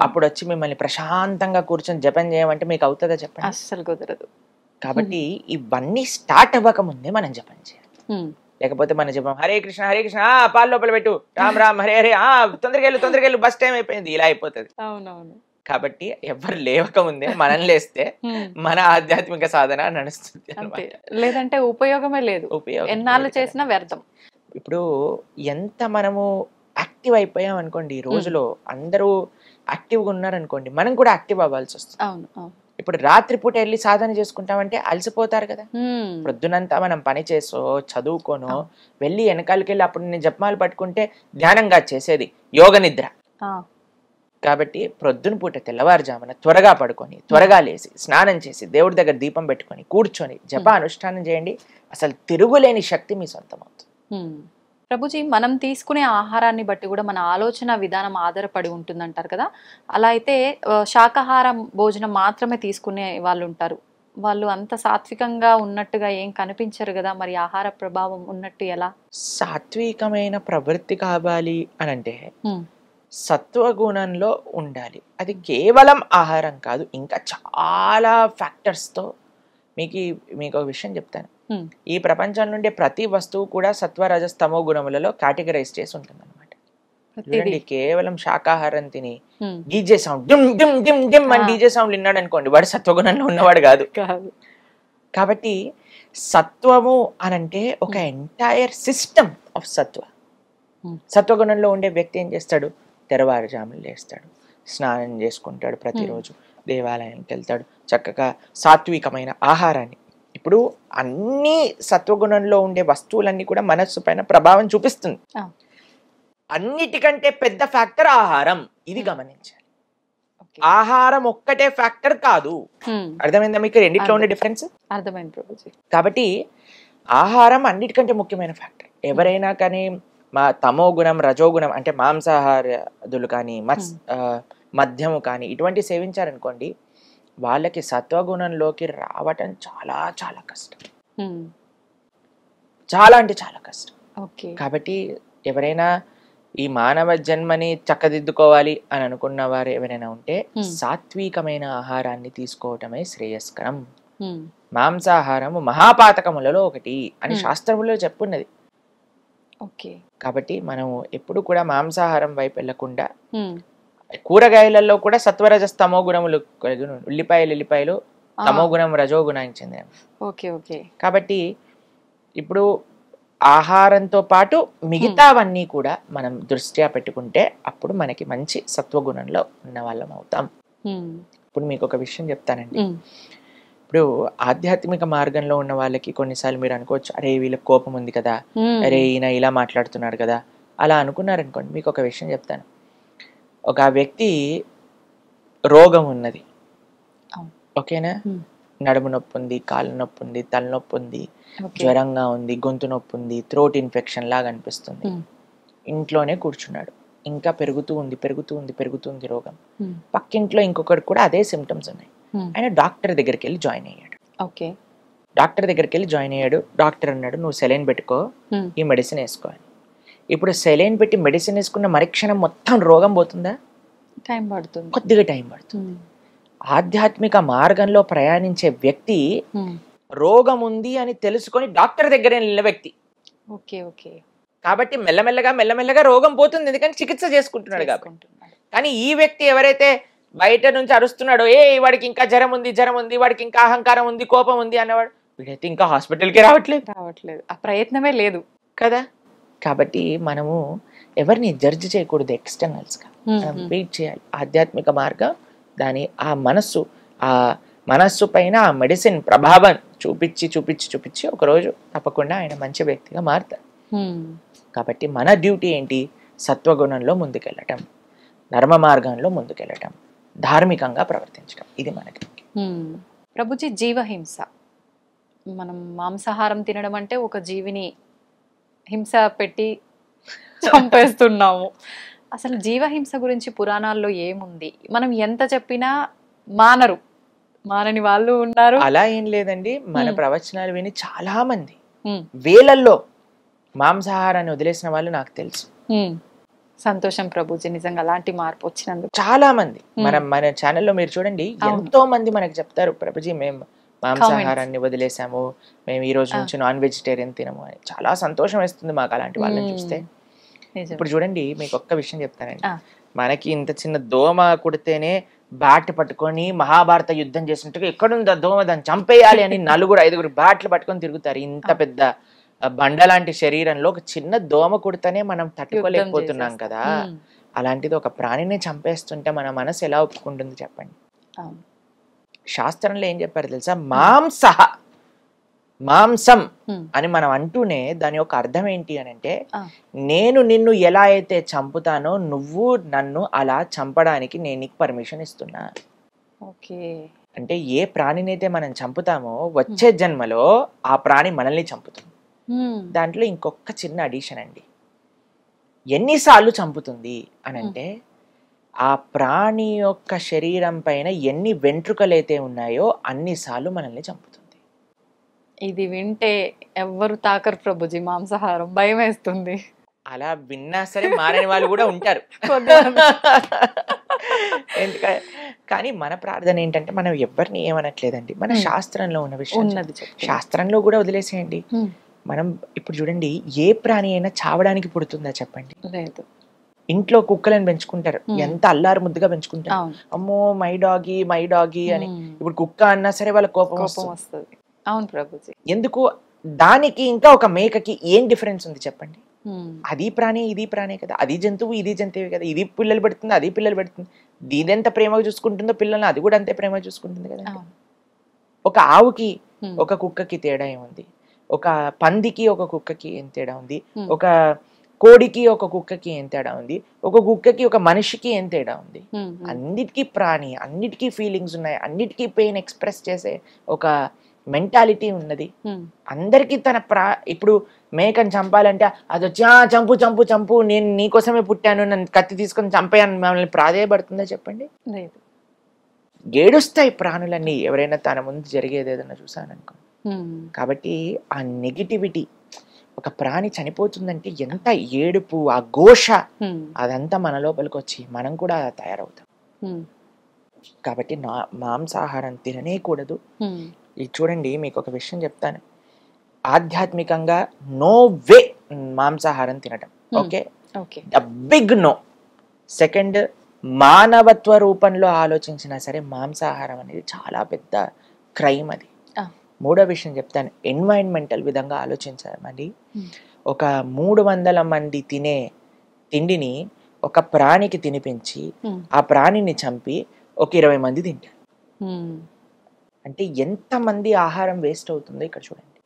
అప్పుడు వచ్చి మిమ్మల్ని ప్రశాంతంగా కూర్చొని జపం చేయమంటే మీకు అవుతుందా చెప్పండి? అస్సలు కుదరదు. కాబట్టి ఇవన్నీ స్టార్ట్ అవ్వక ముందే మనం జపం చేయాలి. లేకపోతే మన జపం హరే కృష్ణ హరే కృష్ణ పాలు లోపల పెట్టు, రామ్ రామ్ హరే హరే, తొందరగా వెళ్ళు బస్ టైం అయిపోయింది, ఇలా అయిపోతుంది. అవునవును. కాబట్టి ఎవరు లేవక ముందే మనం లేస్తే మన ఆధ్యాత్మిక సాధన నడుస్తుంది. లేదంటే ఉపయోగమే లేదు, ఎన్నాళ్ళు చేసినా వ్యర్థం. ఇప్పుడు ఎంత మనము యాక్టివ్ అయిపోయాం అనుకోండి, ఈ రోజులో అందరూ యాక్టివ్గా ఉన్నారనుకోండి, మనం కూడా యాక్టివ్ అవ్వాల్సి వస్తుంది. అవును. ఇప్పుడు రాత్రిపూట వెళ్ళి సాధన చేసుకుంటామంటే అలసిపోతారు కదా. ప్రొద్దునంతా మనం పని చేసో చదువుకోనో వెళ్ళి వెనకాలకి వెళ్ళి అప్పుడు నేను జపమాలు పట్టుకుంటే ధ్యానంగా చేసేది యోగ నిద్ర. కాబట్టి ప్రొద్దున పూట తెల్లవారుజామున త్వరగా పడుకొని త్వరగా లేచి స్నానం చేసి దేవుడి దగ్గర దీపం పెట్టుకొని కూర్చొని జప అనుష్ఠానం చేయండి. అసలు తిరుగులేని శక్తి మీ సొంతం అవుతుంది. ప్రభుజీ, మనం తీసుకునే ఆహారాన్ని బట్టి కూడా మన ఆలోచన విధానం ఆధారపడి ఉంటుందంటారు కదా. అలా అయితే శాకాహారం భోజనం మాత్రమే తీసుకునే వాళ్ళు ఉంటారు, వాళ్ళు అంత సాత్వికంగా ఉన్నట్టుగా ఏం కనిపించరు కదా. మరి ఆహార ప్రభావం ఉన్నట్టు ఎలా? సాత్వికమైన ప్రవృత్తి కావాలి అని అంటే సత్వగుణంలో ఉండాలి. అది కేవలం ఆహారం కాదు, ఇంకా చాలా ఫ్యాక్టర్స్తో. మీకు ఒక విషయం చెప్తాను. ఈ ప్రపంచం నుండి ప్రతి వస్తువు కూడా సత్వ రజస్తమో గుణములలో కేటగరైజ్ చేసి ఉంటుంది అనమాట. చూడండి, కేవలం శాకాహారం తిని DJ sound dim dim dim dim అని డీజే సౌండ్ విన్నాడు అనుకోండి, వాడు సత్వగుణంలో ఉన్నవాడు కాదు. కాబట్టి సత్వము అనంటే ఒక ఎంటైర్ సిస్టమ్ ఆఫ్ సత్వ. సత్వగుణంలో ఉండే వ్యక్తి ఏం చేస్తాడు? తెరవారుజాములు లేస్తాడు, స్నానం చేసుకుంటాడు, ప్రతిరోజు దేవాలయానికి వెళ్తాడు, చక్కగా సాత్వికమైన ఆహారాన్ని. ఇప్పుడు అన్ని సత్వగుణంలో ఉండే వస్తువులన్నీ కూడా మనస్సు పైన ప్రభావం చూపిస్తుంది. అన్నిటికంటే పెద్ద ఫ్యాక్టర్ ఆహారం, ఇది గమనించాలి. ఆహారం ఒక్కటే ఫ్యాక్టర్ కాదు. అర్థమైందా మీకు రెండిట్లో ఉండే డిఫరెన్స్? అర్థమైంది ప్రభుజీ. కాబట్టి ఆహారం అన్నిటికంటే ముఖ్యమైన ఫ్యాక్టర్. ఎవరైనా కానీ తమో గుణం రజోగుణం అంటే మాంసాహారులు కానీ మద్యము కానీ ఇటువంటి సేవించారనుకోండి, వాళ్ళకి సత్వగుణంలోకి రావటం చాలా చాలా కష్టం, చాలా అంటే చాలా కష్టం. కాబట్టి ఎవరైనా ఈ మానవ జన్మని చక్కదిద్దుకోవాలి అని అనుకున్న వారు ఎవరైనా ఉంటే సాత్వికమైన ఆహారాన్ని తీసుకోవటమే శ్రేయస్కరం. మాంసాహారము మహాపాతకములలో ఒకటి అని శాస్త్రములో చెప్పున్నది. కాబట్టి మనం ఎప్పుడు కూడా మాంసాహారం వైపు వెళ్లకుండా కూరగాయలలో కూడా సత్వరజస్తమో గుణములు, ఉల్లిపాయలు తమో గుణం రజో గుణానికి చెందినవి. కాబట్టి ఇప్పుడు ఆహారంతో పాటు మిగతావన్నీ కూడా మనం దృష్ట్యా పెట్టుకుంటే అప్పుడు మనకి మంచి సత్వగుణంలో ఉన్న వాళ్ళం అవుతాం. ఇప్పుడు మీకు ఒక విషయం చెప్తానండి. ఇప్పుడు ఆధ్యాత్మిక మార్గంలో ఉన్న వాళ్ళకి కొన్నిసార్లు మీరు అనుకోవచ్చు, అరే వీళ్ళకి కోపం ఉంది కదా, అరే ఈయన ఇలా మాట్లాడుతున్నాడు కదా, అలా అనుకున్నారనుకోండి. మీకు ఒక విషయం చెప్తాను. ఒక వ్యక్తి రోగం ఉన్నది, ఓకేనా, నడుము నొప్పి ఉంది, కాళ్ళ నొప్పి ఉంది, తలనొప్పి ఉంది, జ్వరంగా ఉంది, గొంతు నొప్పి ఉంది, థ్రోట్ ఇన్ఫెక్షన్ లాగా అనిపిస్తుంది. ఇంట్లోనే కూర్చున్నాడు, ఇంకా పెరుగుతుంది రోగం. పక్కింట్లో ఇంకొకటి కూడా అదే సిమ్టమ్స్ ఉన్నాయి. ఆయన డాక్టర్ దగ్గరికి వెళ్ళి జాయిన్ అయ్యాడు. డాక్టర్ అన్నాడు, నువ్వు సెలైన్ పెట్టుకో, ఈ మెడిసిన్ వేసుకో అని. ఇప్పుడు సెలైన్ పెట్టి మెడిసిన్ వేసుకున్న మరుక్షణం మొత్తం రోగం పోతుందా? టైం పడుతుంది, కొద్దిగా టైం పడుతుంది. ఆధ్యాత్మిక మార్గంలో ప్రయాణించే వ్యక్తి రోగం ఉంది అని తెలుసుకొని డాక్టర్ దగ్గర వెళ్ళిన వ్యక్తి. కాబట్టి మెల్లమెల్లగా రోగం పోతుంది, ఎందుకంటే చికిత్స చేసుకుంటున్నాడు కాబట్టి. కానీ ఈ వ్యక్తి ఎవరైతే బయట నుంచి అరుస్తున్నాడో, వాడికి ఇంకా జ్వరం ఉంది, వాడికి ఇంకా అహంకారం ఉంది, కోపం ఉంది అన్నవాడు, వీడైతే ఇంకా హాస్పిటల్కి రావట్లేదు, ఆ ప్రయత్నమే లేదు కదా. కాబట్టి మనము ఎవరిని జడ్జి చేయకూడదు ఎక్స్టర్నల్స్గా, వెయిట్ చేయాలి. ఆధ్యాత్మిక మార్గం దాని ఆ మనస్సు పైన ఆ మెడిసిన్ ప్రభావం చూపించి ఒకరోజు తప్పకుండా ఆయన మంచి వ్యక్తిగా మారుతారు. కాబట్టి మన డ్యూటీ ఏంటి? సత్వగుణంలో ముందుకెళ్ళటం, ధర్మ మార్గంలో ముందుకెళ్ళటం, ధార్మికంగా ప్రవర్తించడం, ఇది మనకి. ప్రభుజీ, జీవహింస, మనం మాంసాహారం తినడం అంటే ఒక జీవిని హింస పెట్టి చంపేస్తున్నాము. అసలు జీవహింస గురించి పురాణాల్లో ఏముంది? మనం ఎంత చెప్పినా మానని వాళ్ళు ఉన్నారు. అలా ఏం లేదండి, మన ప్రవచనాలు విని చాలా మంది వేలల్లో మాంసాహారాన్ని వదిలేసిన వాళ్ళు నాకు తెలుసు. సంతోషం ప్రభుజీ, నిజంగా అలాంటి మార్పు వచ్చినందుకు. చాలా మంది మన ఛానల్లో మీరు చూడండి, ఎంతో మంది మనకు చెప్తారు, ప్రభుజీ మేము మాంసాహారాన్ని వదిలేసాము, మేము ఈ రోజు నుంచి నాన్ వెజిటేరియన్ తినము అని చాలా సంతోషం వేస్తుంది మాకు అలాంటి వాళ్ళని చూస్తే. ఇప్పుడు చూడండి మీకు ఒక్క విషయం చెప్తానండి, మనకి ఇంత చిన్న దోమ కుడితేనే బ్యాట్ పట్టుకొని మహాభారత యుద్ధం చేసినట్టుగా ఎక్కడుంది ఆ దోమ, దాన్ని చంపేయాలి అని 4-5 బ్యాట్లు పట్టుకొని తిరుగుతారు. ఇంత పెద్ద బండ లాంటి శరీరంలో ఒక చిన్న దోమ కుడితేనే మనం తట్టుకోలేకపోతున్నాం కదా. అలాంటిది ఒక ప్రాణిని చంపేస్తుంటే మన మనసు ఎలా ఒప్పుకుంటుంది చెప్పండి. శాస్త్రంలో ఏం చెప్పారు తెలుసా, మాంసం అని మనం అంటూనే దాని యొక్క అర్థం ఏంటి అని అంటే, నేను నిన్ను ఎలా అయితే చంపుతానో నువ్వు నన్ను అలా చంపడానికి నేను నీకు పర్మిషన్ ఇస్తున్నా. అంటే ఏ ప్రాణినైతే మనం చంపుతామో వచ్చే జన్మలో ఆ ప్రాణి మనల్ని చంపుతుంది. దాంట్లో ఇంకొక చిన్న అడిషన్ అండి, ఎన్నిసార్లు చంపుతుంది అని అంటే, ఆ ప్రాణి యొక్క శరీరం పైన ఎన్ని వెంట్రుకలైతే ఉన్నాయో అన్నిసార్లు మనల్ని చంపుతుంది. ఇది వింటే ఎవ్వరు తాకరు ప్రభుజీ మాంసాహారం, భయం వేస్తుంది. అలా విన్నా సరే మారని వాళ్ళు కూడా ఉంటారు. ఎందుకంటే కానీ మన ప్రార్థన ఏంటంటే, మనం ఎవరిని ఏమనట్లేదండి, మన శాస్త్రంలో ఉన్న విషయం శాస్త్రంలో కూడా వదిలేసేయండి. మనం ఇప్పుడు చూడండి, ఏ ప్రాణి అయినా చావడానికి పుడుతుందా చెప్పండి? లేదు. ఇంట్లో కుక్కలను పెంచుకుంటారు, ఎంత అల్లారు ముద్దుగా పెంచుకుంటారు, అమ్మో మై డాగి అని. ఇప్పుడు కుక్క అన్నా సరే వాళ్ళ కోపం వస్తుంది. అవును ప్రభుజీ. ఎందుకు? దానికి ఇంకా ఒక మేకకి ఏం డిఫరెన్స్ ఉంది చెప్పండి? అది ప్రాణి ఇది ప్రాణి కదా, అది జంతువు ఇది జంతువు కదా, ఇది పిల్లలు పెడుతుంది అది పిల్లలు పెడుతుంది. దీదెంత ప్రేమగా చూసుకుంటుందో పిల్లల్ని, అది కూడా అంతే ప్రేమగా చూసుకుంటుంది కదా. ఒక ఆవుకి ఒక కుక్కకి తేడా ఏముంది? ఒక పందికి ఒక కుక్కకి ఏం తేడా ఉంది? ఒక కోడికి ఒక కుక్కకి ఏం తేడా ఉంది? ఒక కుక్కకి ఒక మనిషికి ఏం తేడా ఉంది? అన్నిటికీ ప్రాణి, అన్నిటికీ ఫీలింగ్స్ ఉన్నాయి, అన్నిటికీ పెయిన్ ఎక్స్ప్రెస్ చేసే ఒక మెంటాలిటీ ఉన్నది అందరికి. ఇప్పుడు మేకని చంపాలంటే అది వచ్చి చంపు చంపు చంపు, నేను నీకోసమే పుట్టాను, నన్ను కత్తి తీసుకొని చంపేయాను మమ్మల్ని ప్రాధేయపడుతుందా చెప్పండి? లేదు. ఏడుస్తాయి ప్రాణులన్నీ ఎవరైనా తన ముందు జరిగేది ఏదైనా చూసాననుకో. కాబట్టి ఆ నెగిటివిటీ, ఒక ప్రాణి చనిపోతుందంటే ఎంత ఏడుపు, ఆ ఘోష, అదంతా మన లోపలికి వచ్చి మనం కూడా తయారవుతాం. కాబట్టి మాంసాహారం తిననే కూడదు. ఇది చూడండి, మీకు ఒక విషయం చెప్తాను, ఆధ్యాత్మికంగా నో వే మాంసాహారం తినటం. Okay, the big no. Second, మానవత్వ రూపంలో ఆలోచించినా సరే మాంసాహారం అనేది చాలా పెద్ద క్రైమ్ అది. మూడో విషయం చెప్తాను, ఎన్వైరన్మెంటల్ విధంగా ఆలోచించామండి. ఒక 300 మంది తినే తిండిని ఒక ప్రాణికి తినిపించి ఆ ప్రాణిని చంపి ఒక 20 మంది తింటారు. అంటే ఎంత మంది ఆహారం వేస్ట్ అవుతుందో ఇక్కడ చూడండి.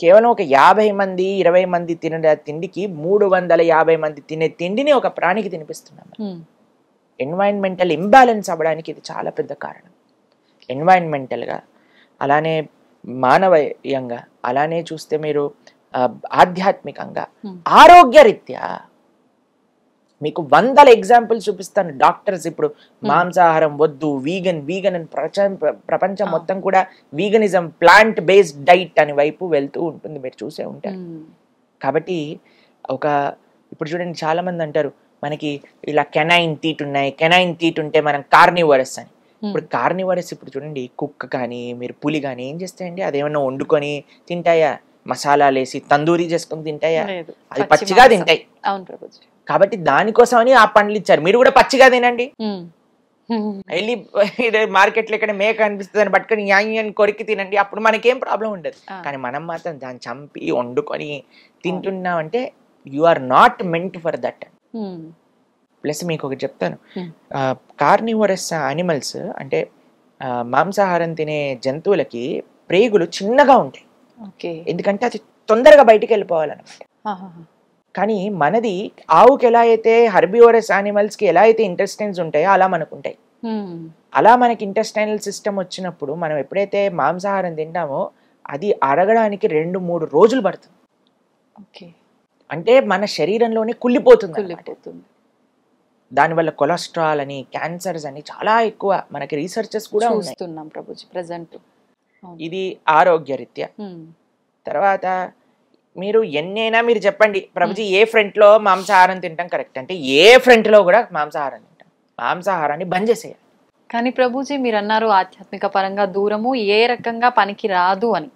కేవలం ఒక 50 మంది 20 మంది తినే తిండికి 350 మంది తినే తిండిని ఒక ప్రాణికి తినిపిస్తున్నాం. ఎన్వైరన్మెంటల్ ఇంబ్యాలెన్స్ అవ్వడానికి ఇది చాలా పెద్ద కారణం. ఎన్వైరన్మెంటల్గా, అలానే మానవీయంగా, అలానే చూస్తే మీరు ఆధ్యాత్మికంగా, ఆరోగ్యరీత్యా మీకు 100 ఎగ్జాంపుల్స్ చూపిస్తాను. డాక్టర్స్ ఇప్పుడు మాంసాహారం వద్దు, వీగన్ అని ప్రపంచం మొత్తం కూడా వీగనిజం, ప్లాంట్ బేస్డ్ డైట్ అని వైపు వెళ్తూ ఉంటుంది, మీరు చూసే ఉంటారు. కాబట్టి ఇప్పుడు చూడండి, చాలా మంది అంటారు మనకి ఇలా కెనైన్ టీట్ ఉన్నాయి, కెనైన్ టీట్ ఉంటే మనం కార్నివరస్ అని. ఇప్పుడు కార్నివరస్, ఇప్పుడు చూడండి, కుక్క కానీ మీరు పులి కానీ ఏం చేస్తాయండి? అదేమన్నా వండుకొని తింటాయా? మసాలాలు వేసి తందూరి చేసుకొని తింటాయా? అది పచ్చిగా తింటాయి. కాబట్టి దానికోసమని ఆ పండ్లు ఇచ్చారు, మీరు కూడా పచ్చిగా తినండి. వెళ్ళి మార్కెట్లో ఎక్కడ మేక అనిపిస్తుంది అని పట్టుకొని యాని కొరికి తినండి, అప్పుడు మనకేం ప్రాబ్లం ఉండదు. కానీ మనం మాత్రం దాన్ని చంపి వండుకొని తింటున్నామంటే you are not meant for that. Plus మీకు ఒకటి చెప్తాను, కార్నివరస్ యానిమల్స్ అంటే మాంసాహారం తినే జంతువులకి ప్రేగులు చిన్నగా ఉంటాయి. ఎందుకంటే అది తొందరగా బయటికి వెళ్ళిపోవాలన్నమాట. కానీ మనది ఆవుకి ఎలా అయితే, హెర్బివరస్ యానిమల్స్ కి ఎలా అయితే ఇంటెస్టైన్స్ ఉంటాయో అలా మనకు ఉంటాయి. అలా మనకి ఇంటెస్టైనల్ సిస్టమ్ వచ్చినప్పుడు మనం ఎప్పుడైతే మాంసాహారం తింటామో అది అరగడానికి 2-3 రోజులు పడుతుంది. అంటే మన శరీరంలోనే కుళ్ళిపోతుంది. దానివల్ల కొలెస్ట్రాల్ అని, క్యాన్సర్స్ అని చాలా ఎక్కువ మనకి రీసెర్చెస్ కూడా చూస్తున్నాం ప్రభుజీ ప్రెజెంట్. ఇది ఆరోగ్యరీత్యా. తర్వాత మీరు ఎన్నైనా మీరు చెప్పండి ప్రభుజీ, ఏ ఫ్రంట్ లో మాంసాహారం తింటాం కరెక్ట్ అంటే ఏ ఫ్రంట్ లో కూడా మాంసాహారం తింటాం. మాంసాహారాన్ని బంద్ చేసేయాలి. కానీ ప్రభుజీ మీరు అన్నారు ఆధ్యాత్మిక పరంగా దూరము ఏ రకంగా పనికి రాదు అని.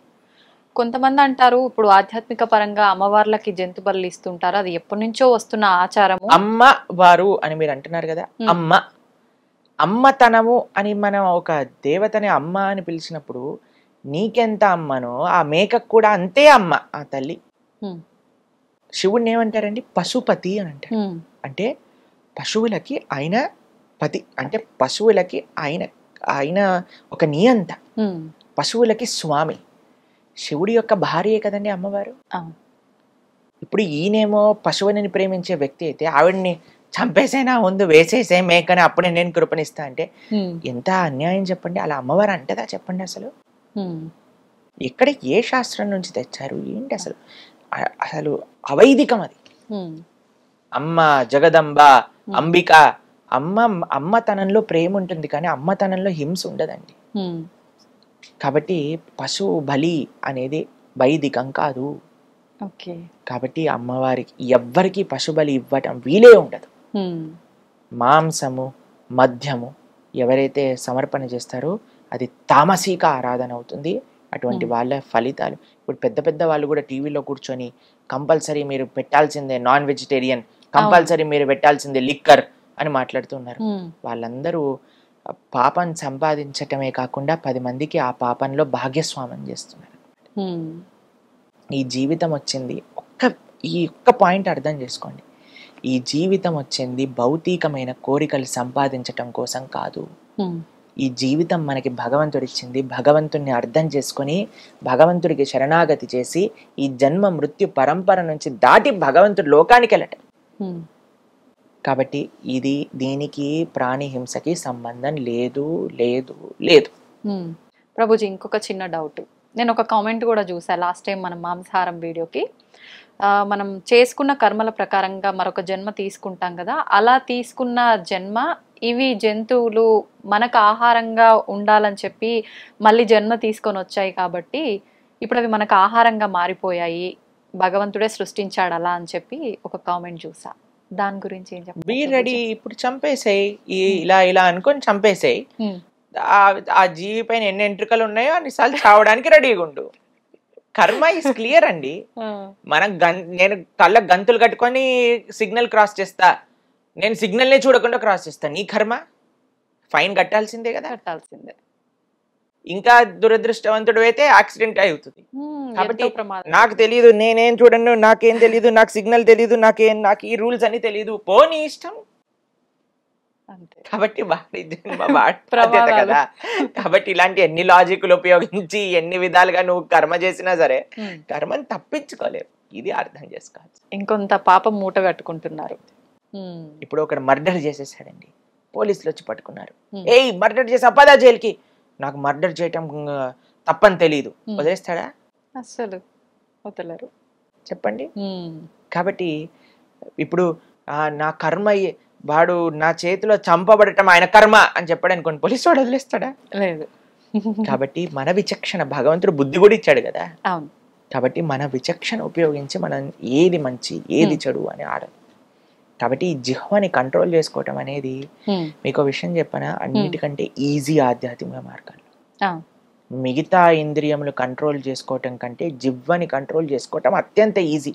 కొంతమంది అంటారు ఇప్పుడు ఆధ్యాత్మిక పరంగా అమ్మవార్లకి జంతు బలులు ఇస్తుంటారు, అది ఎప్పటి నుంచో వస్తున్న ఆచారము. అమ్మ వారు అని మీరు అంటున్నారు కదా, అమ్మతనము అని మనం ఒక దేవతని అమ్మ అని పిలిచినప్పుడు నీకెంత అమ్మనో ఆ మేకకు కూడా అంతే అమ్మ ఆ తల్లి. శివుడిని ఏమంటారండి? పశుపతి అని అంటారు. అంటే పశువులకి ఆయన పతి, అంటే పశువులకి ఆయన ఒక నియంత, పశువులకి స్వామి. శివుడి యొక్క భార్యే కదండి అమ్మవారు. ఇప్పుడు ఈయనేమో పశువుని ప్రేమించే వ్యక్తి అయితే ఆవిడ్ని చంపేసైనా ముందు వేసేసే మేకని అప్పుడే నేను కృపణిస్తా అంటే ఎంత అన్యాయం చెప్పండి. అలా అమ్మవారు అంటదా చెప్పండి? అసలు ఇక్కడ ఏ శాస్త్రం నుంచి తెచ్చారు ఏంటి అసలు? అసలు అవైదికం అది. అమ్మ జగదంబ అంబిక, అమ్మతనంలో ప్రేమ ఉంటుంది కానీ అమ్మతనంలో హింస ఉండదండి. కాబట్టి పశువు బలి అనేది వైదికం కాదు. కాబట్టి అమ్మవారికి ఎవ్వరికి పశుబలి ఇవ్వటం వీలే ఉండదు. మాంసము మద్యము ఎవరైతే సమర్పణ చేస్తారో అది తామసిక ఆరాధన అవుతుంది. అటువంటి వాళ్ళ ఫలితాలు ఇప్పుడు పెద్ద పెద్ద వాళ్ళు కూడా టీవీలో కూర్చొని కంపల్సరీ మీరు పెట్టాల్సిందే నాన్ వెజిటేరియన్, కంపల్సరీ మీరు పెట్టాల్సిందే లిక్కర్ అని మాట్లాడుతున్నారు. వాళ్ళందరూ పాపం సంపాదించటమే కాకుండా 10 మందికి ఆ పాపంలో భాగ్యస్వామం చేస్తున్నారు. ఈ జీవితం వచ్చింది ఈ ఒక్క పాయింట్ అర్థం చేసుకోండి. ఈ జీవితం వచ్చింది భౌతికమైన కోరికలు సంపాదించటం కోసం కాదు. ఈ జీవితం మనకి భగవంతుడు ఇచ్చింది. భగవంతుడిని అర్థం చేసుకొని భగవంతుడికి శరణాగతి చేసి ఈ జన్మ మృత్యు పరంపర నుంచి దాటి భగవంతుడి లోకానికి వెళ్ళటం. కాబట్టి దీనికి ప్రాణి హింసకి సంబంధం లేదు లేదు లేదు. ప్రభుజీ ఇంకొక చిన్న డౌట్, నేను ఒక కామెంట్ కూడా చూసా లాస్ట్ టైం మనం మాంసాహారం వీడియోకి. మనం చేసుకున్న కర్మల ప్రకారంగా మరొక జన్మ తీసుకుంటాం కదా, అలా తీసుకున్న జన్మ ఇవి జంతువులు మనకు ఆహారంగా ఉండాలని చెప్పి మళ్ళీ జన్మ తీసుకొని వచ్చాయి కాబట్టి ఇప్పుడు అవి మనకు ఆహారంగా మారిపోయాయి, భగవంతుడే సృష్టించాడు అలా అని చెప్పి ఒక కామెంట్ చూసా. దాని గురించి ఏం చెప్పాలి? బీ రెడీ, ఇప్పుడు చంపేసాయి, ఇలా అనుకొని చంపేసాయి. ఆ జీవి పైన ఎన్ని ఎంట్రుకలు ఉన్నాయో అన్నిసార్లు చావడానికి రెడీగా ఉండు. కర్మ ఇస్ క్లియర్ అండి. నేను కళ్ళ గంతులు కట్టుకొని సిగ్నల్ క్రాస్ చేస్తా, నేను సిగ్నల్నే చూడకుండా క్రాస్ చేస్తా, నీ కర్మ ఫైన్ కట్టాల్సిందే కదా. కట్టాల్సిందే. ఇంకా దురదృష్టవంతుడు అయితే యాక్సిడెంట్ అవుతుంది. కాబట్టి నాకు తెలియదు, నేనేం చూడను, నాకేం తెలియదు, నాకు సిగ్నల్ తెలియదు, నాకు ఈ రూల్స్ అని తెలియదు, పోనీ ఇష్టం. కాబట్టి బాధ్యత కదా. కాబట్టి ఇలాంటి ఎన్ని లాజిక్లు ఉపయోగించి ఎన్ని విధాలుగా నువ్వు కర్మ చేసినా సరే కర్మని తప్పించుకోలేవు. ఇది అర్థం చేసుకోవచ్చు. ఇంకొంత పాపం మూట కట్టుకుంటున్నారు. ఇప్పుడు ఒకడు మర్డర్ చేసేసాడండి, పోలీసులు వచ్చి పట్టుకున్నారు. ఏయ్ మర్డర్ చేసా పదా జైలుకి. నాకు మర్డర్ చేయటం తప్పని తెలియదు, వదిలేస్తాడా? అసలు వదలరు. చెప్పండి. కాబట్టి ఇప్పుడు నా కర్మ, వాడు నా చేతిలో చంపబడటం ఆయన కర్మ అని చెప్పాడు అనుకోండి, పోలీసు వాడు వదిలేస్తాడా? లేదు. కాబట్టి మన విచక్షణ, భగవంతుడు బుద్ధి కూడా ఇచ్చాడు కదా. అవును. కాబట్టి మన విచక్షణ ఉపయోగించి మనం ఏది మంచి ఏది చెడు అని ఆడాలి. కాబట్టి ఈ జిహ్వని కంట్రోల్ చేసుకోవటం అనేది మీకు విషయం చెప్పనా, అన్నిటికంటే ఈజీ ఆధ్యాత్మిక మార్గాలు. మిగతా ఇంద్రియములు కంట్రోల్ చేసుకోవటం కంటే జిహ్వని కంట్రోల్ చేసుకోవటం అత్యంత ఈజీ.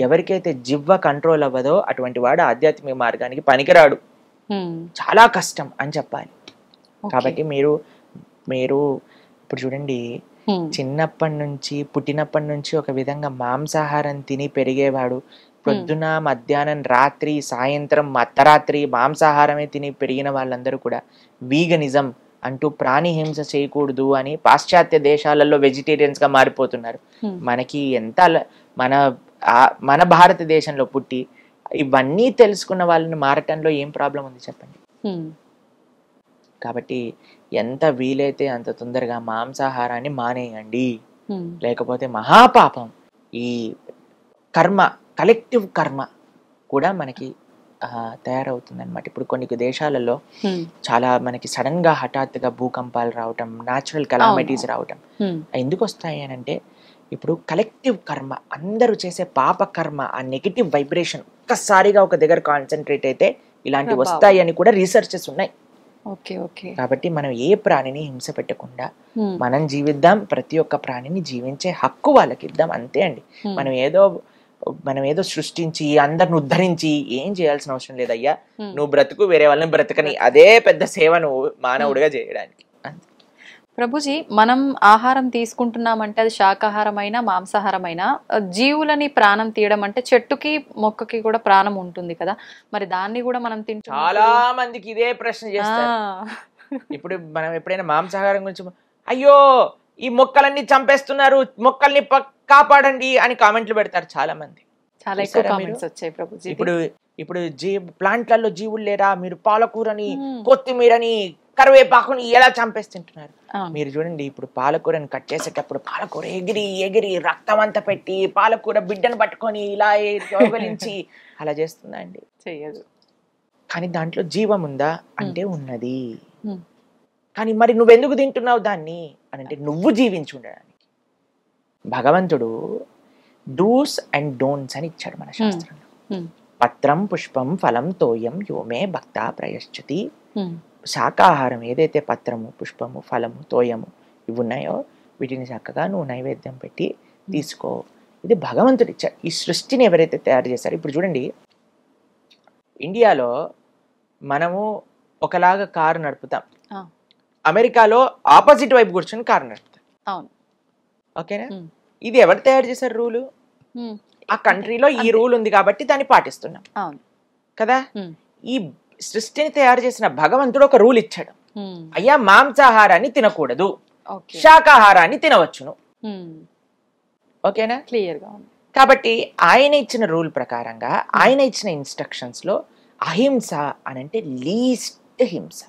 ఎవరికైతే జిహ్వ కంట్రోల్ అవ్వదో అటువంటి వాడు ఆధ్యాత్మిక మార్గానికి పనికిరాడు, చాలా కష్టం అని చెప్పాలి. కాబట్టి మీరు ఇప్పుడు చూడండి, చిన్నప్పటి నుంచి పుట్టినప్పటి నుంచి ఒక విధంగా మాంసాహారం తిని పెరిగేవాడు పొద్దున మధ్యాహ్నం రాత్రి సాయంత్రం అర్ధరాత్రి మాంసాహారమే తిని పెరిగిన వాళ్ళందరూ కూడా వీగనిజం అంటూ ప్రాణి హింస చేయకూడదు అని పాశ్చాత్య దేశాలలో వెజిటేరియన్స్ గా మారిపోతున్నారు. మనకి ఎంత మన భారతదేశంలో పుట్టి ఇవన్నీ తెలుసుకున్న వాళ్ళని మారటంలో ఏం ప్రాబ్లం ఉంది చెప్పండి. కాబట్టి ఎంత వీలైతే అంత తొందరగా మాంసాహారాన్ని మానేయండి, లేకపోతే మహాపాపం. ఈ కర్మ, కలెక్టివ్ కర్మ కూడా మనకి తయారవుతుంది అనమాట. ఇప్పుడు కొన్ని దేశాలలో చాలా మనకి సడన్ గా హఠాత్తుగా భూకంపాలు రావటం, న్యాచురల్ కెలామిటీస్ రావటం ఎందుకు వస్తాయి అని అంటే, ఇప్పుడు కలెక్టివ్ కర్మ, అందరూ చేసే పాప కర్మ, ఆ నెగిటివ్ వైబ్రేషన్ ఒక్కసారిగా ఒక దగ్గర కాన్సన్ట్రేట్ అయితే ఇలాంటివి వస్తాయి అని కూడా రీసెర్చెస్ ఉన్నాయి. Okay okay. కాబట్టి మనం ఏ ప్రాణిని హింస పెట్టకుండా మనం జీవిద్దాం, ప్రతి ఒక్క ప్రాణిని జీవించే హక్కు వాళ్ళకి ఇద్దాం, అంతే అండి. మనం ఏదో సృష్టించి అందరిని ఉద్ధరించి ఏం చేయాల్సిన అవసరం లేదయ్యా. నువ్వు బ్రతుకు, వేరే వాళ్ళని బ్రతకని, అదే పెద్ద సేవ నువ్వు మానవుడిగా చేయడానికి. ప్రభుజీ, మనం ఆహారం తీసుకుంటున్నామంటే అది శాకాహారమైనా మాంసాహారమైనా, జీవులని ప్రాణం తీయడం అంటే చెట్టుకి మొక్కకి కూడా ప్రాణం ఉంటుంది కదా, మరి దాన్ని కూడా మనం చాలా మందికి ఇదే ప్రశ్న చేస్తారు. ఇప్పుడు మనం ఎప్పుడైనా మాంసాహారం గురించి, అయ్యో ఈ మొక్కలన్నీ చంపేస్తున్నారు, మొక్కల్ని కాపాడండి అని కామెంట్లు పెడతారు చాలా మంది. చాలా ఎక్కువ కామెంట్స్ వచ్చాయి ప్రభుజీ. ఇప్పుడు ప్లాంట్లలో జీవులు లేరా, మీరు పాలకూరని, కొత్తిమీరని, కరివేపాకుని ఎలా చంపేస్తుంటున్నారు. మీరు చూడండి, ఇప్పుడు పాలకూరని కట్ చేసేటప్పుడు పాలకూర ఎగిరి ఎగిరి రక్తం అంతా పెట్టి పాలకూర బిడ్డను పట్టుకొని ఇలా దొంగలించి అలా చేస్తుందా అండి? చెయ్యదు. కానీ దాంట్లో జీవం ఉందా అంటే ఉన్నది. కానీ మరి నువ్వెందుకు తింటున్నావు దాన్ని అని అంటే, నువ్వు జీవించి ఉండడానికి. భగవంతుడు డూస్ అండ్ డోంట్స్ అని ఇచ్చాడు మన శాస్త్రంలో. పత్రం పుష్పం ఫలం తోయం యోమే భక్త ప్రయశ్చతి. శాకాహారం ఏదైతే పత్రము, పుష్పము, ఫలము, తోయము ఇవి ఉన్నాయో వీటిని చక్కగా నువ్వు నైవేద్యం పెట్టి తీసుకో. ఇది భగవంతుడు ఇచ్చాడు. ఈ సృష్టిని ఎవరైతే తయారు చేశారో, ఇప్పుడు చూడండి, ఇండియాలో మనము ఒకలాగా కారు నడుపుతాం, అమెరికాలో ఆపోజిట్ వైపు కూర్చొని కారు నడుపుతాం. ఓకేనా? ఇది ఎవరు తయారు చేశారు రూలు? ఆ కంట్రీలో ఈ రూల్ ఉంది కాబట్టి దాన్ని పాటిస్తున్నాం కదా. ఈ సృష్టిని తయారు చేసిన భగవంతుడు ఒక రూల్ ఇచ్చాడు, అయ్యా మాంసాహారాన్ని తినకూడదు, శాకాహారాన్ని తినవచ్చును. ఓకేనా? క్లియర్ గా ఉంది. కాబట్టి ఆయన ఇచ్చిన రూల్ ప్రకారంగా, ఆయన ఇచ్చిన ఇన్స్ట్రక్షన్స్ లో అహింస అని అంటే లీస్ట్ హింస.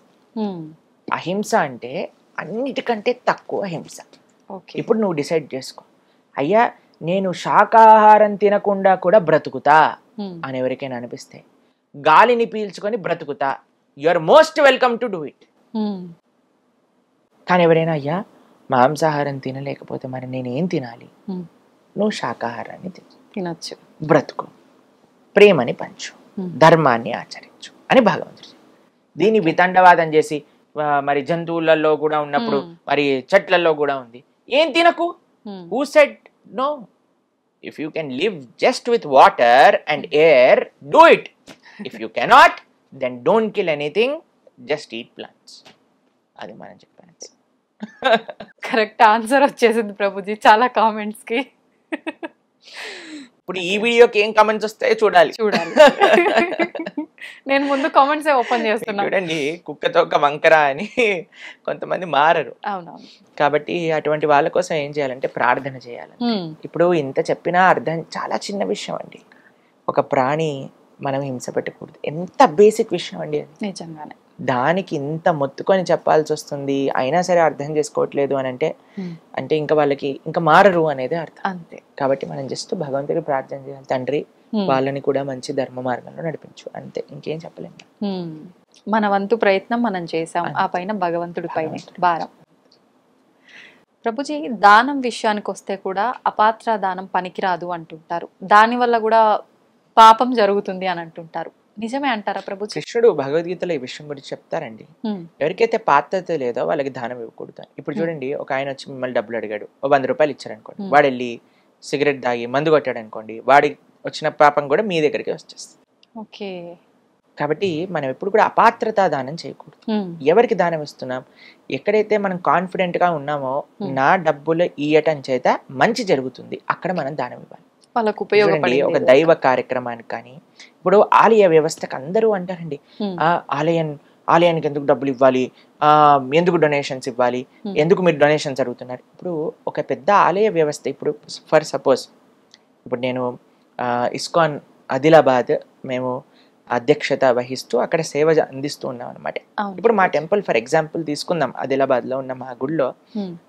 అహింస అంటే అన్నిటికంటే తక్కువ హింస. ఇప్పుడు నువ్వు డిసైడ్ చేసుకో, అయ్యా నేను శాకాహారం తినకుండా కూడా బ్రతుకుతా అని ఎవరికైనా అనిపిస్తే, గాలిని పీల్చుకొని బ్రతుకుతా, you are most welcome to do it. కానీ ఎవరైనా అయ్యా మాంసాహారం తినలేకపోతే మరి నేనేం తినాలి? నువ్వు శాకాహారాన్ని తినచ్చు, బ్రతుకు, ప్రేమని పంచు, ధర్మాన్ని ఆచరించు అని భగవంతుడు. దీన్ని వితండవాదం చేసి మరి జంతువులలో కూడా ఉన్నప్పుడు మరి చెట్లలో కూడా ఉంది, ఏం తినకు. Who said no? If you can live just with water and air, do it. If you cannot, then don't kill anything, just eat plants. అది మనం చెప్పాను. కరెక్ట్ ఆన్సర్ వచ్చేసింది ప్రభుజీ చాలా కామెంట్స్ కి. ఇప్పుడు ఈ వీడియోకి ఏం కామెంట్స్ వస్తాయో చూడాలి. నేను ముందు కామెంట్స్ ఓపెన్ చేస్తున్నా. చూడండి, కుక్కతో ఒక వంకర అని కొంతమంది మారరు. అవునవును. కాబట్టి అటువంటి వాళ్ళ కోసం ఏం చేయాలంటే ప్రార్థన చేయాలి. ఇప్పుడు ఇంత చెప్పినా అర్థం, చాలా చిన్న విషయం అండి. ఒక ప్రాణి మనం హింస పెట్టకూడదు, ఎంత బేసిక్ విషయం అండి అది. నిజంగానే. దానికి ఇంత మొత్తుకొని చెప్పాల్సి వస్తుంది, అయినా సరే అర్థం చేసుకోవట్లేదు అని అంటే ఇంకా వాళ్ళకి ఇంకా మారరు అనేది అర్థం. అంతే. కాబట్టి మనం జస్ట్ భగవంతుడికి ప్రార్థన చేయాలి, తండ్రి వాళ్ళని కూడా మంచి ధర్మ మార్గంలో నడిపించు, అంతే, ఇంకేం చెప్పలేము. మన వంతు ప్రయత్నం మనం చేసాం, ఆ పైన భగవంతుడి పైన భారం. ప్రభుజీ, దానం విషయానికి వస్తే కూడా అపాత్ర దానం పనికిరాదు అంటుంటారు, దాని వల్ల కూడా పాపం జరుగుతుంది అని అంటుంటారు. నిజమే అంటారా ప్రభు? కృష్ణుడు భగవద్గీతలో ఈ విషయం గురించి చెప్తారండి. ఎవరికైతే పాత్రత లేదో వాళ్ళకి దానం ఇవ్వకూడదు. ఇప్పుడు చూడండి, ఒక ఆయన వచ్చి మిమ్మల్ని డబ్బులు అడిగాడు, 100 రూపాయలు ఇచ్చారు అనుకోండి, వాడు వెళ్ళి సిగరెట్ తాగి మందు కొట్టాడు అనుకోండి, వాడి వచ్చిన పాపం కూడా మీ దగ్గరికి వచ్చేస్తుంది. ఓకే. కాబట్టి మనం ఎప్పుడు కూడా అపాత్రతా దానం చేయకూడదు. ఎవరికి దానం ఇస్తున్నాం? ఎక్కడైతే మనం కాన్ఫిడెంట్ గా ఉన్నామో నా డబ్బులు ఇయ్యటం చేత మంచి జరుగుతుంది, అక్కడ మనం దానం ఇవ్వాలి. వాళ్ళకు ఉపయోగపడే ఒక దైవ కార్యక్రమానికి. కానీ ఇప్పుడు ఆలయ వ్యవస్థకు అందరూ అంటారండి, ఆలయానికి ఎందుకు డబ్బులు ఇవ్వాలి, ఎందుకు డొనేషన్స్ ఇవ్వాలి, ఎందుకు మీరు డొనేషన్స్ అడుగుతున్నారు? ఇప్పుడు ఒక పెద్ద ఆలయ వ్యవస్థ, ఇప్పుడు ఫర్ సపోజ్ ఇప్పుడు నేను ఇస్కాన్ ఆదిలాబాద్ మేము అధ్యక్షత వహిస్తూ అక్కడ సేవ అందిస్తూ ఉన్నాం అనమాట. ఇప్పుడు మా టెంపుల్ ఫర్ ఎగ్జాంపుల్ తీసుకుందాం, ఆదిలాబాద్ లో ఉన్న మా గుడిలో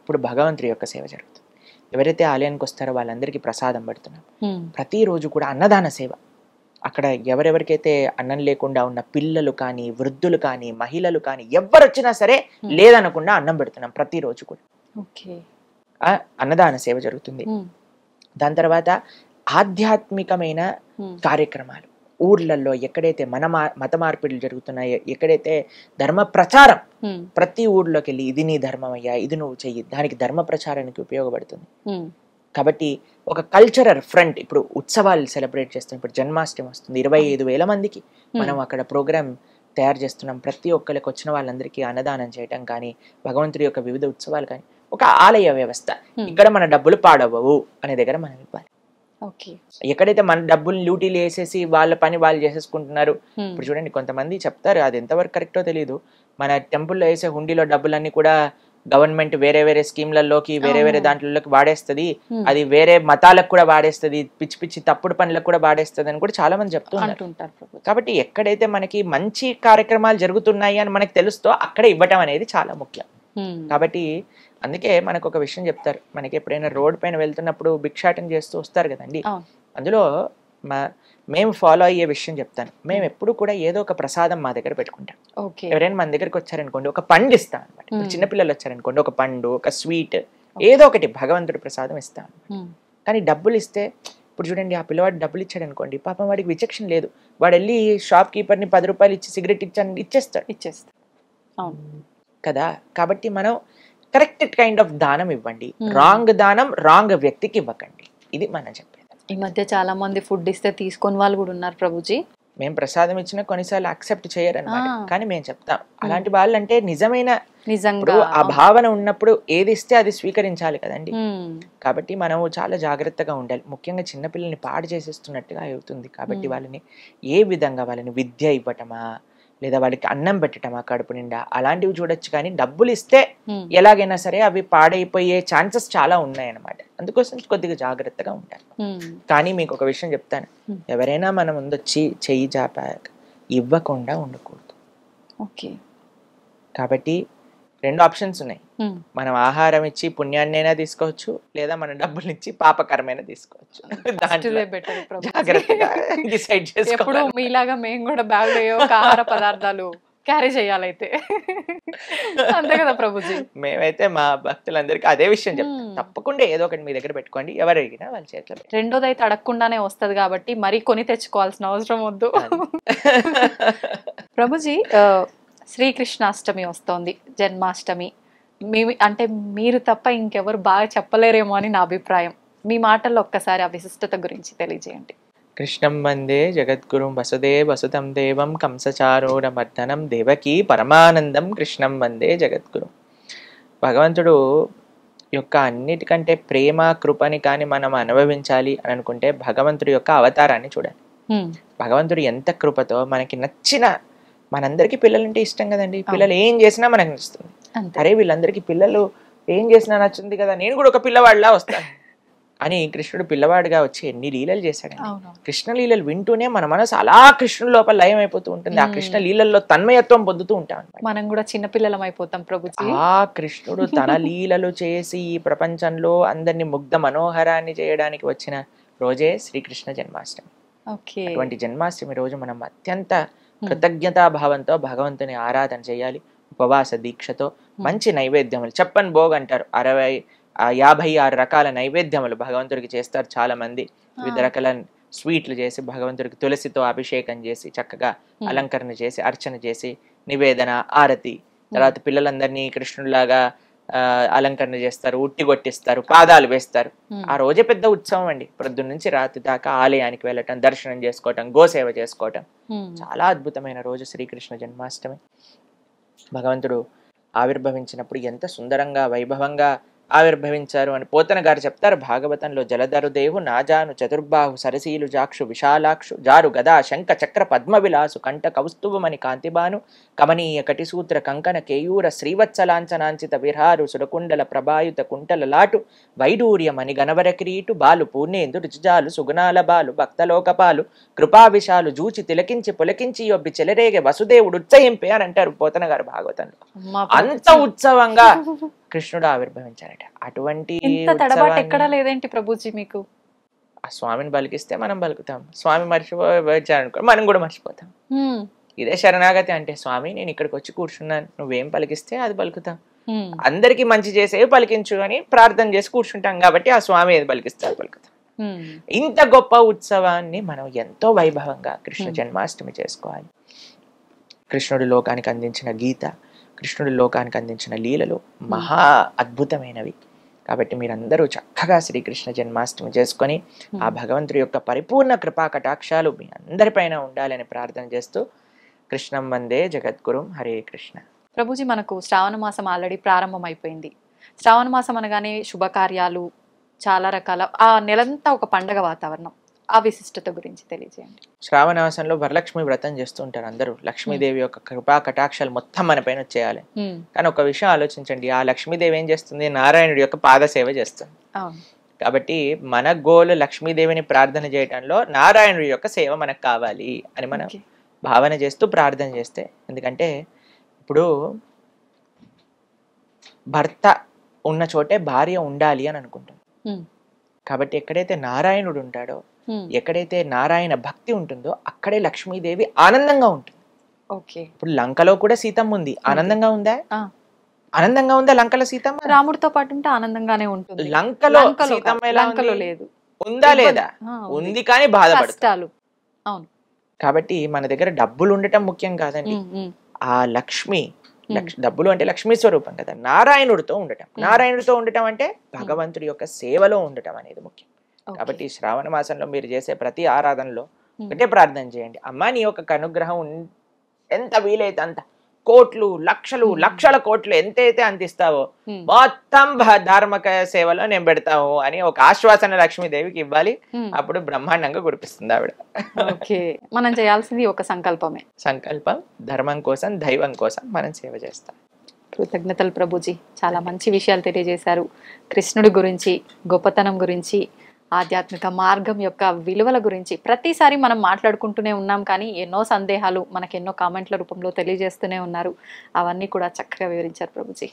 ఇప్పుడు భగవంతుడి యొక్క సేవ జరుగుతుంది. ఎవరైతే ఆలయానికి వస్తారో వాళ్ళందరికీ ప్రసాదం పెడుతున్నాం. ప్రతిరోజు కూడా అన్నదాన సేవ. అక్కడ ఎవరెవరికైతే అన్నం లేకుండా ఉన్న పిల్లలు కానీ, వృద్ధులు కానీ, మహిళలు కానీ ఎవరు వచ్చినా సరే లేదనకుండా అన్నం పెడుతున్నాం ప్రతిరోజు కూడా. అన్నదాన సేవ జరుగుతుంది. దాని తర్వాత ఆధ్యాత్మికమైన కార్యక్రమాలు, ఊర్లలో ఎక్కడైతే మత మార్పిడులు జరుగుతున్నాయో, ఎక్కడైతే ధర్మ ప్రచారం ప్రతి ఊర్లోకి వెళ్ళి ఇది నీ ధర్మం అయ్యా, ఇది నువ్వు చెయ్యి, దానికి ధర్మ ప్రచారానికి ఉపయోగపడుతుంది. కాబట్టి ఒక కల్చరల్ ఫ్రంట్, ఇప్పుడు ఉత్సవాలు సెలబ్రేట్ చేస్తాం. ఇప్పుడు జన్మాష్టమి వస్తుంది, 25,000 మందికి మనం అక్కడ ప్రోగ్రామ్ తయారు చేస్తున్నాం. ప్రతి ఒక్కరికి వచ్చిన వాళ్ళందరికీ అన్నదానం చేయటం కానీ, భగవంతుడి యొక్క వివిధ ఉత్సవాలు కానీ, ఒక ఆలయ వ్యవస్థ. ఇక్కడ మన డబ్బులు పాడవవు అనే దగ్గర మనం ఇవ్వాలి. ఎక్కడైతే మన డబ్బులు లూటీలు వేసేసి వాళ్ళ పని వాళ్ళు చేసేసుకుంటున్నారు. ఇప్పుడు చూడండి, కొంతమంది చెప్తారు, అది ఎంతవరకు కరెక్టో తెలియదు, మన టెంపుల్లో వేసే హుండీలో డబ్బులన్నీ కూడా గవర్నమెంట్ వేరే వేరే స్కీమ్లలోకి వేరే వేరే దాంట్లోకి వాడేస్తుంది, అది వేరే మతాలకు కూడా వాడేస్తుంది, పిచ్చి పిచ్చి తప్పుడు పనులకు కూడా వాడేస్తుంది అని కూడా చాలా మంది చెప్తుంటారు. కాబట్టి ఎక్కడైతే మనకి మంచి కార్యక్రమాలు జరుగుతున్నాయి అని మనకి తెలుస్తో అక్కడే ఇవ్వటం అనేది చాలా ముఖ్యం. కాబట్టి అందుకే మనకు ఒక విషయం చెప్తారు, మనకి ఎప్పుడైనా రోడ్ పైన వెళ్తున్నప్పుడు భిక్షాటన చేస్తూ వస్తారు కదండి, అందులో మేము ఫాలో అయ్యే విషయం చెప్తాను. మేము ఎప్పుడు కూడా ఏదో ఒక ప్రసాదం మా దగ్గర పెట్టుకుంటాం. ఎవరైనా మన దగ్గరికి వచ్చారనుకోండి, ఒక పండు ఇస్తాం అనమాట. చిన్నపిల్లలు వచ్చారనుకోండి, ఒక పండు, ఒక స్వీట్, ఏదో ఒకటి భగవంతుడి ప్రసాదం ఇస్తాం. కానీ డబ్బులు ఇస్తే, ఇప్పుడు చూడండి, ఆ పిల్లవాడు డబ్బులు ఇచ్చాడు అనుకోండి, పాపం వాడికి విచక్షణ లేదు, వాడు వెళ్ళి షాప్ కీపర్ని 10 రూపాయలు ఇచ్చి సిగరెట్ ఇచ్చేస్తాడు కదా. కాబట్టి మనం కరెక్ట్ కైండ్ ఆఫ్ దానం ఇవ్వండి, రాంగ్ దానం రాంగ్ వ్యక్తికి ఇవ్వకండి. ఇది మనం చెప్పేది. ఈ మధ్య చాలా మంది ఫుడ్ ఇస్తే తీసుకొని వాళ్ళు కూడా ఉన్నారు ప్రభుజీ. మేము ప్రసాదం ఇచ్చినా కొన్నిసార్లు యాక్సెప్ట్ చేయరన్నమాట, కానీ మేము చెప్తాం అలాంటి వాళ్ళు అంటే నిజంగా ఆ భావన ఉన్నప్పుడు ఏది ఇస్తే అది స్వీకరించాలి కదండి. కాబట్టి మనం చాలా జాగ్రత్తగా ఉండాలి. ముఖ్యంగా చిన్నపిల్లల్ని పాడు చేసేస్తున్నట్టుగా అవుతుంది. కాబట్టి వాళ్ళని ఏ విధంగా, వాళ్ళని విద్య ఇవ్వటమా, లేదా వాళ్ళకి అన్నం పెట్టటమా కడుపు నిండా, అలాంటివి చూడొచ్చు. కానీ డబ్బులు ఇస్తే ఎలాగైనా సరే అవి పాడైపోయే ఛాన్సెస్ చాలా ఉన్నాయన్నమాట. అందుకోసం కొద్దిగా జాగ్రత్తగా ఉంటారు. కానీ మీకు ఒక విషయం చెప్తాను, ఎవరైనా మన ముందొచ్చి చెయ్యి చాపాక ఇవ్వకుండా ఉండకూడదు. కాబట్టి 2 ఆప్షన్స్ ఉన్నాయి. మనం ఆహారం ఇచ్చి పుణ్యాన్నైనా తీసుకోవచ్చు, లేదా మన డబ్బులు ఇచ్చి పాపకరమైన తీసుకోవచ్చు. జాగ్రత్తగా డిసైడ్ చేసుకోవాలి. మీలాగా మేము కూడా బ్యాగ్ ఆహార పదార్థాలు క్యారీ చేయాలైతే, అంతే కదా ప్రభుజీ. మేమైతే మా భక్తులందరికీ అదే విషయం చెప్తాం, తప్పకుండా ఏదో ఒకటి మీ దగ్గర పెట్టుకోండి, ఎవరు అడిగినా వాళ్ళ చేతిలో. రెండోది అయితే అడగకుండానే వస్తుంది కాబట్టి మరి కొని తెచ్చుకోవాల్సిన అవసరం వద్దు. ప్రభుజీ, శ్రీకృష్ణాష్టమి వస్తోంది, జన్మాష్టమి. అంటే మీరు తప్ప ఇంకెవరు బాగా చెప్పలేరేమో అని నా అభిప్రాయం. మీ మాటల్లో ఒక్కసారి ఆ విశిష్టత గురించి తెలియజేయండి. కృష్ణం వందే జగద్గురుం వసుదేవ వసుతం దేవం కంసచారూఢమర్దనం దేవకీ పరమానందం కృష్ణం వందే జగద్గురుం. భగవంతుడు యొక్క అన్నిటికంటే ప్రేమ కృపని కానీ మనం అనుభవించాలి అని అనుకుంటే భగవంతుడి యొక్క అవతారాన్ని చూడాలి. భగవంతుడు ఎంత కృపతో మనకి నచ్చిన, మనందరికీ పిల్లలంటే ఇష్టం కదండి, పిల్లలు ఏం చేసినా మనకు నచ్చుతుంది. అరే వీళ్ళందరికీ పిల్లలు ఏం చేసినా నచ్చుంది కదా, నేను కూడా ఒక పిల్లవాడిలా వస్తాను అని కృష్ణుడు పిల్లవాడిగా వచ్చి ఎన్ని లీలలు చేశాడు. కృష్ణ లీలలు వింటూనే మన మనసు అలా కృష్ణుడి లోపల లయం అయిపోతూ ఉంటుంది. ఆ కృష్ణ లీలల్లో తన్మయత్వం పొందుతూ ఉంటాం. మనం కూడా చిన్న పిల్లలం అయిపోతాం ప్రభుజీ. ఆ కృష్ణుడు తన లీలలు చేసి ఈ ప్రపంచంలో అందరినీ ముగ్ధ మనోహరాన్ని చేయడానికి వచ్చిన రోజే శ్రీకృష్ణ జన్మాష్టమి. అటువంటి జన్మాష్టమి రోజు మనం అత్యంత కృతజ్ఞతాభావంతో భగవంతుని ఆరాధన చేయాలి. ఉపవాస దీక్షతో మంచి నైవేద్యములు, చెప్పని భోగ్ అంటారు, 56 రకాల నైవేద్యములు భగవంతుడికి చేస్తారు చాలా మంది. వివిధ రకాల స్వీట్లు చేసి భగవంతుడికి తులసితో అభిషేకం చేసి చక్కగా అలంకరణ చేసి అర్చన చేసి నివేదన, ఆరతి, తర్వాత పిల్లలందరినీ కృష్ణుడిలాగా అలంకరణ చేస్తారు, ఉట్టి కొట్టిస్తారు, పాదాలు వేస్తారు. ఆ రోజే పెద్ద ఉత్సవం అండి. పొద్దున్న నుంచి రాత్రి దాకా ఆలయానికి వెళ్ళటం, దర్శనం చేసుకోవటం, గోసేవ చేసుకోవటం, చాలా అద్భుతమైన రోజు శ్రీకృష్ణ జన్మాష్టమి. భగవంతుడు ఆవిర్భవించినప్పుడు ఎంత సుందరంగా వైభవంగా ఆవిర్భవించారు అని పోతన గారు చెప్తారు భాగవతంలో. జలధరు దేహు నాజాను చతుర్బాహు సరసీలు జాక్షు విశాలాక్షు జారు గదా శంఖ చక్ర పద్మ విలాసు కంఠ కౌస్తుభమణి కాంతిబాను కమనీయ కటిసూత్ర కంకణ కేయూర శ్రీవత్సలాంఛనాంచిత విహారు సురకుండల ప్రభాయుత కుంటల లాటు వైడూర్యమణి గణవర కిరీటు బాలు పూర్ణేందు రుచిజాలు సుగుణాల బాలు భక్తలోకపాలు కృపావిశాలు జూచి తిలకించి పులకించి యొబ్బి చెలరేగే వసుదేవుడు ఉత్సహింపే అని అంటారు పోతన గారు భాగవతంలో. అంత ఉత్సవంగా కృష్ణుడు ఆవిర్భవించారట. అటువంటి ఎక్కడా లేదేంటి ప్రభుజీ మీకు? ఆ స్వామిని పలికిస్తే మనం పలుకుతాం, స్వామి మర్చిపోయారనుకో మనం కూడా మర్చిపోతాం. ఇదే శరణాగతి అంటే, స్వామి నేను ఇక్కడికి వచ్చి కూర్చున్నాను, నువ్వేం పలికిస్తే అది పలుకుతాం, అందరికి మంచి చేసేవి పలికించు అని ప్రార్థన చేసి కూర్చుంటాం. కాబట్టి ఆ స్వామి ఏది పలికిస్తే అది పలుకుతాం. ఇంత గొప్ప ఉత్సవాన్ని మనం ఎంతో వైభవంగా కృష్ణ జన్మాష్టమి చేసుకోవాలి. కృష్ణుడు లోకానికి అందించిన గీత, కృష్ణుడు లోకానికి అందించిన లీలలు మహా అద్భుతమైనవి. కాబట్టి మీరందరూ చక్కగా శ్రీకృష్ణ జన్మాష్టమి చేసుకొని ఆ భగవంతుడి యొక్క పరిపూర్ణ కృపా కటాక్షాలు మీ అందరిపైన ఉండాలని ప్రార్థన చేస్తూ కృష్ణం వందే జగద్గురుం. హరే కృష్ణ. ప్రభుజీ, మనకు శ్రావణ మాసం ఆల్రెడీ ప్రారంభం అయిపోయింది. శ్రావణ మాసం అనగానే శుభకార్యాలు, చాలా రకాల, ఆ నెలంతా ఒక పండగ వాతావరణం. ఆ విశిష్టత గురించి తెలియజేయండి. శ్రావణ మాసంలో వరలక్ష్మి వ్రతం చేస్తూ ఉంటారు అందరూ. లక్ష్మీదేవి యొక్క కృపా కటాక్షాలు మొత్తం మన పైన వచ్చేయాలి. కానీ ఒక విషయం ఆలోచించండి, ఆ లక్ష్మీదేవి ఏం చేస్తుంది? నారాయణుడి యొక్క పాద సేవ చేస్తుంది. కాబట్టి మన గోలు లక్ష్మీదేవిని ప్రార్థన చేయడంలో నారాయణుడి యొక్క సేవ మనకు కావాలి అని మనం భావన చేస్తూ ప్రార్థన చేస్తే, ఎందుకంటే ఇప్పుడు భర్త ఉన్న చోటే భార్య ఉండాలి అని అనుకుంటాం. కాబట్టి ఎక్కడైతే నారాయణుడు ఉంటాడో, ఎక్కడైతే నారాయణ భక్తి ఉంటుందో అక్కడే లక్ష్మీదేవి ఆనందంగా ఉంటుంది. ఇప్పుడు లంకలో కూడా సీతమ్మ ఉంది, ఆనందంగా ఉందా? ఆనందంగా ఉందా లంకలో సీతమ్మ? రాముడితో పాటు ఉంటే ఆనందంగానే ఉంటుంది. లంకలో సీతమ్మ ఎలా లేదు? ఉందా లేదా? ఉంది, కానీ బాధపడతారు. అవును. కాబట్టి మన దగ్గర డబ్బులు ఉండటం ముఖ్యం కాదండి. ఆ లక్ష్మి, డబ్బులు అంటే లక్ష్మీ స్వరూపం కదా, నారాయణుడితో ఉండటం. నారాయణుడితో ఉండటం అంటే భగవంతుడి యొక్క సేవలో ఉండటం అనేది ముఖ్యం. కాబట్టి శ్రావణ మాసంలో మీరు చేసే ప్రతి ఆరాధనలో ఒకటే ప్రార్థన చేయండి, అమ్మా నీ యొక్క అనుగ్రహం ఎంత వీలైతే అంత, కోట్లు లక్షలు లక్షల కోట్లు ఎంతైతే అంత ఇస్తావో మొత్తం ధార్మిక సేవలో నేను పెడతావు అని ఒక ఆశ్వాసన లక్ష్మీదేవికి ఇవ్వాలి. అప్పుడు బ్రహ్మాండంగా కురిపిస్తుంది ఆవిడ. మనం చేయాల్సింది ఒక సంకల్పమే. సంకల్పం, ధర్మం కోసం, దైవం కోసం మనం సేవ చేస్తాం. కృతజ్ఞతలు ప్రభుజీ, చాలా మంచి విషయాలు తెలియజేశారు. కృష్ణుడి గురించి, గొప్పతనం గురించి, ఆధ్యాత్మిక మార్గం యొక్క విలువల గురించి ప్రతిసారి మనం మాట్లాడుకుంటూనే ఉన్నాం. కానీ ఎన్నో సందేహాలు మనకు ఎన్నో కామెంట్ల రూపంలో తెలియజేస్తూనే ఉన్నారు. అవన్నీ కూడా చక్కగా వివరించారు ప్రభుజీ.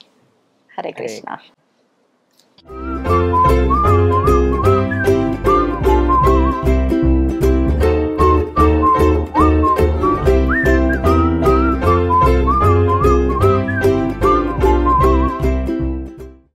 హరే కృష్ణ.